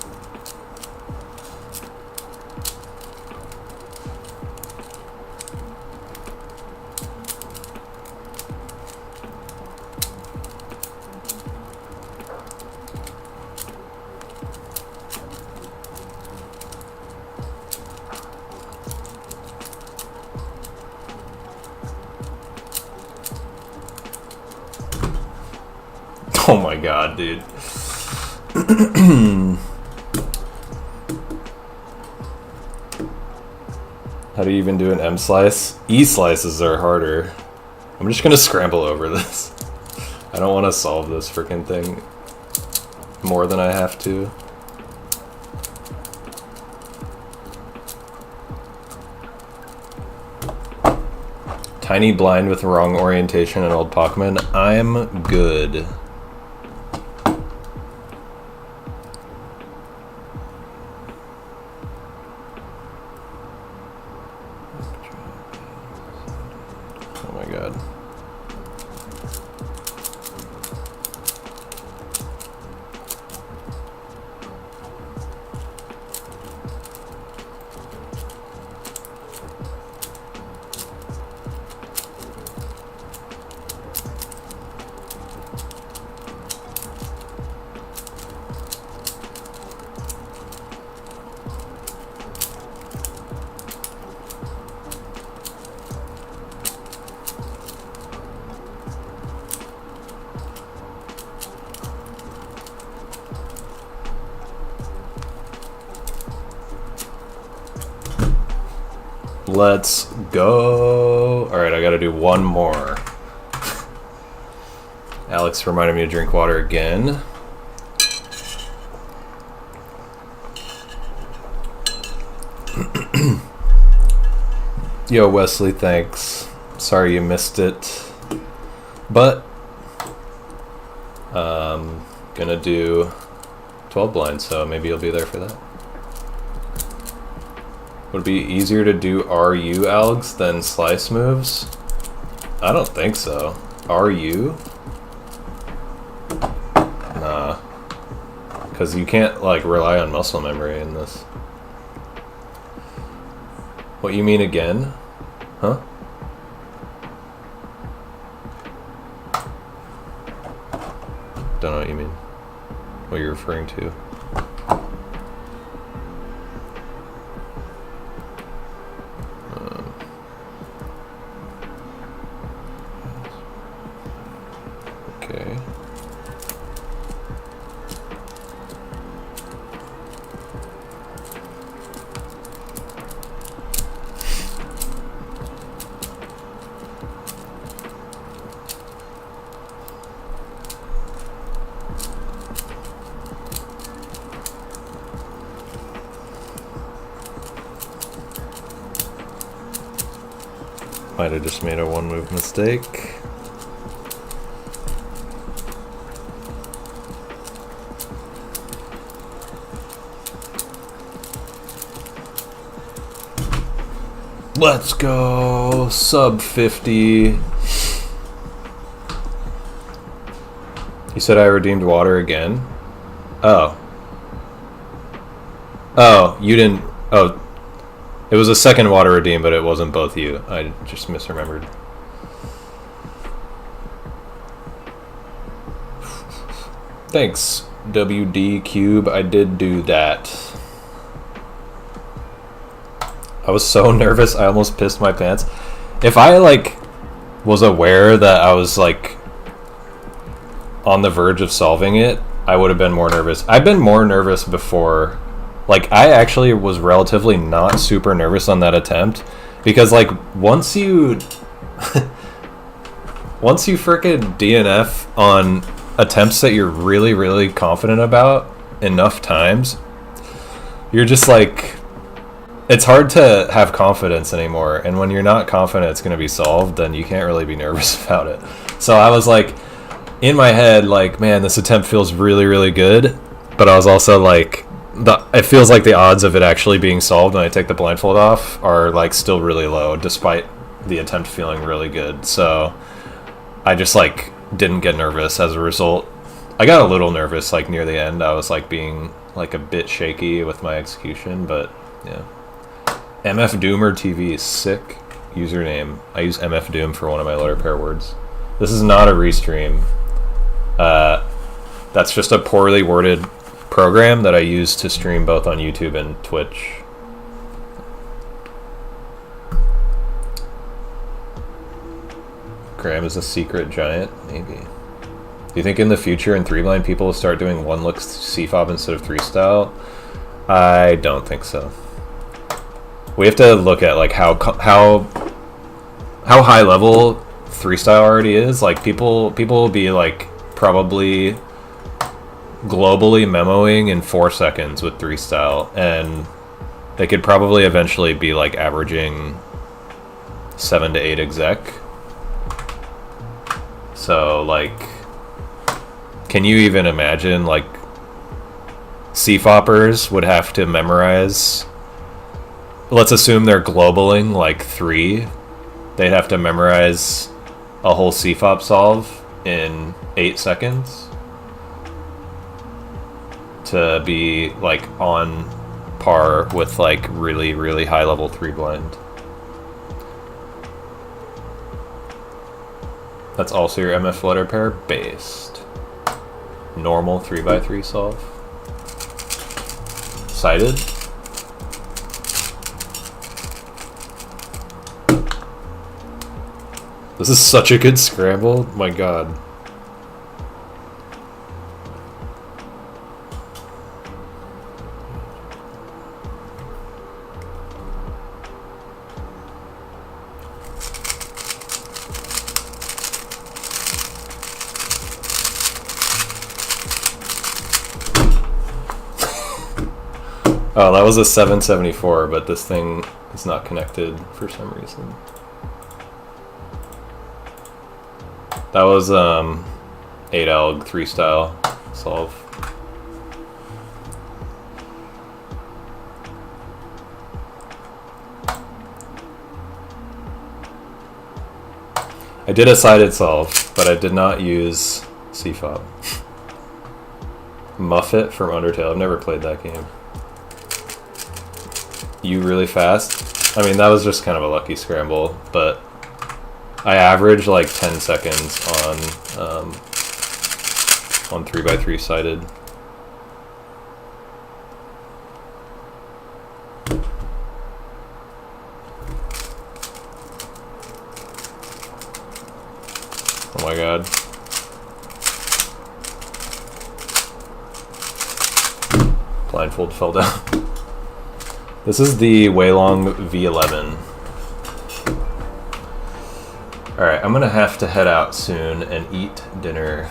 Oh my god, dude. How do you even do an M slice? E slices are harder. I'm just gonna scramble over this. I don't want to solve this freaking thing more than I have to. Tiny blind with wrong orientation and old Pokemon. I'm good. Oh my god. Let's go. Alright, I gotta do one more. Alex reminded me to drink water again. Yo, Wesley, thanks. Sorry you missed it. But, gonna do 12 blinds, so maybe you'll be there for that. Would it be easier to do RU, Alex, than slice moves? I don't think so. RU? Nah. Because you can't, like, rely on muscle memory in this. What you mean again? Huh? Don't know what you mean. What you're referring to. Okay. Might have just made a one move mistake. Let's go, sub 50. You said I redeemed water again? Oh. Oh, you didn't. Oh, it was a second water redeem, but it wasn't both you. I just misremembered. Thanks, WD Cube. I did do that. I was so nervous, I almost pissed my pants. If I, like, was aware that I was, like, on the verge of solving it, I would have been more nervous. I've been more nervous before. Like, I actually was relatively not super nervous on that attempt. Because, like, once you... once you frickin' DNF on attempts that you're really, really confident about enough times, you're just, like... It's hard to have confidence anymore, and when you're not confident it's going to be solved, then you can't really be nervous about it. So I was like, in my head, like, man, this attempt feels really, really good, but I was also like, it feels like the odds of it actually being solved when I take the blindfold off are, like, still really low, despite the attempt feeling really good. So I just, like, didn't get nervous as a result. I got a little nervous, like, near the end. I was, like, being, like, a bit shaky with my execution, but yeah. MF Doomer TV, sick username. I use MF Doom for one of my letter pair words. This is not a restream. That's just a poorly worded program that I use to stream both on YouTube and Twitch. Graham is a secret giant? Maybe. Do you think in the future in 3-blind people will start doing one-look CFOB instead of 3-style? I don't think so. We have to look at, like, how high level 3-style already is. Like, people will be, like, probably globally memoing in 4 seconds with 3-style, and they could probably eventually be, like, averaging 7 to 8 exec. So, like, can you even imagine, like, CFOPers would have to memorize... Let's assume they're globaling, like, 3. They'd have to memorize a whole CFOP solve in 8 seconds to be, like, on par with, like, really, really high-level 3-blind. That's also your MF letter pair based. Normal 3x3 solve. Cited? This is such a good scramble. My god. Oh, that was a 774, but this thing is not connected for some reason. That was 8-alg 3-style solve. I did a sided solve, but I did not use CFOP. Muffet from Undertale. I've never played that game. You really fast? I mean, that was just kind of a lucky scramble, but I average like 10 seconds on 3x3 sided. Oh my god. Blindfold fell down. This is the Weilong V11. Alright, I'm gonna have to head out soon and eat dinner.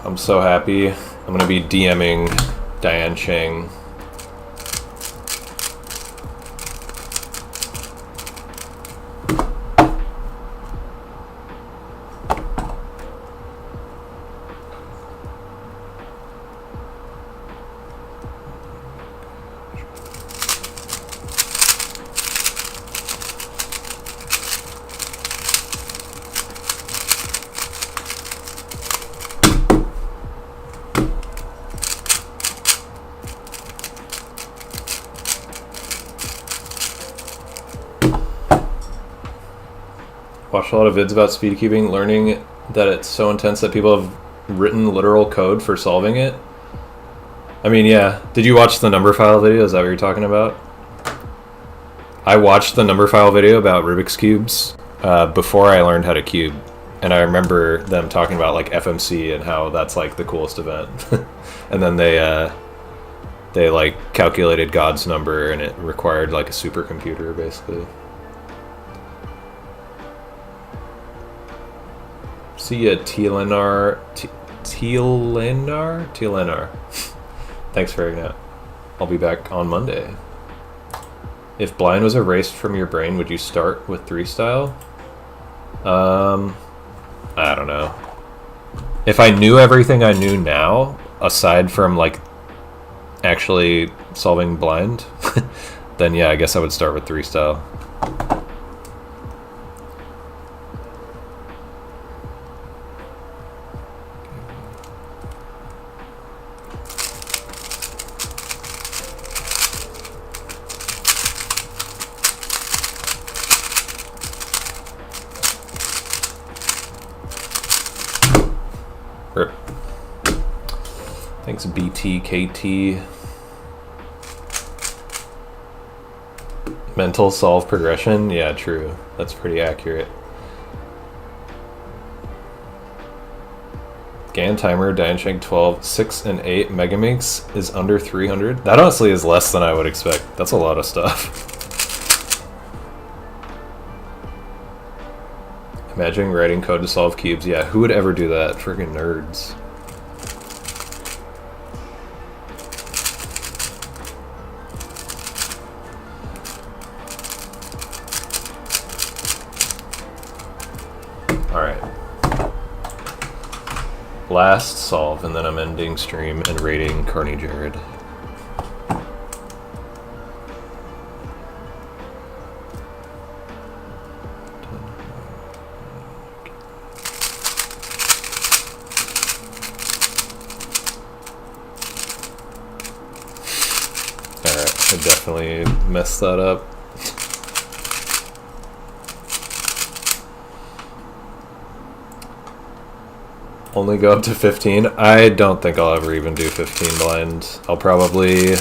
I'm so happy. I'm gonna be DMing Diansheng. watched a lot of vids about speedkeeping, learning that it's so intense that people have written literal code for solving it. I mean, yeah. Did you watch the number file video? Is that what you're talking about? I watched the number file video about Rubik's Cubes before I learned how to cube. And I remember them talking about like FMC and how that's like the coolest event. And then they like calculated God's number and it required like a supercomputer basically. See ya, Tlenar. Thanks for hanging out. I'll be back on Monday. If blind was erased from your brain, would you start with 3 style? I don't know. If I knew everything I knew now, aside from like actually solving blind, then yeah, I guess I would start with 3 style. Rip. Thanks, BTKT. Mental solve progression? Yeah, true. That's pretty accurate. GAN timer, Diansheng 12, 6 and 8 megaminx is under 300. That honestly is less than I would expect. That's a lot of stuff. Imagine writing code to solve cubes. Yeah, who would ever do that? Friggin' nerds. Alright. Last solve, and then I'm ending stream and rating Carney Jared. I definitely messed that up. Only go up to 15? I don't think I'll ever even do 15 blind. I'll probably...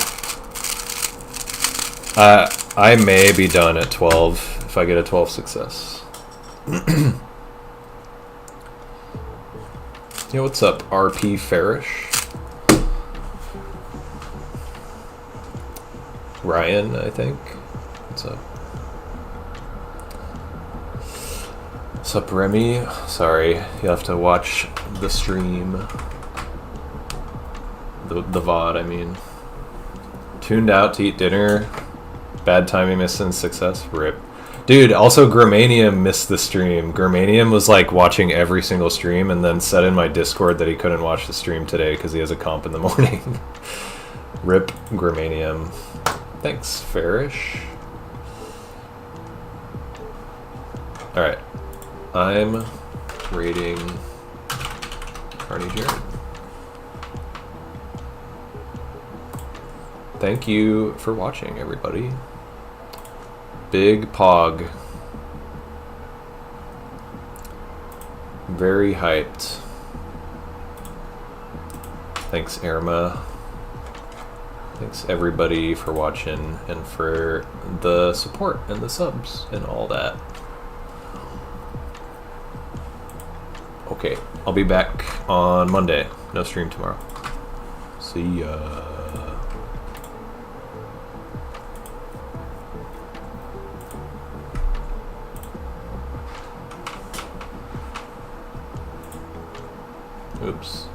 I may be done at 12 if I get a 12 success. Yeah, what's up, RP Farish? Ryan, I think. What's up? What's up, Remy? Sorry, you have to watch the stream. The VOD, I mean. Tuned out to eat dinner. Bad timing, missing success. RIP. Dude, also Gramanium missed the stream. Gramanium was like watching every single stream and then said in my Discord that he couldn't watch the stream today because he has a comp in the morning. RIP Gramanium. Thanks, Farish. Alright. I'm rating Carney Jared. Thank you for watching, everybody. Big Pog. Very hyped. Thanks, Irma. Thanks everybody for watching and for the support and the subs and all that. Okay, I'll be back on Monday. No stream tomorrow. See ya. Oops.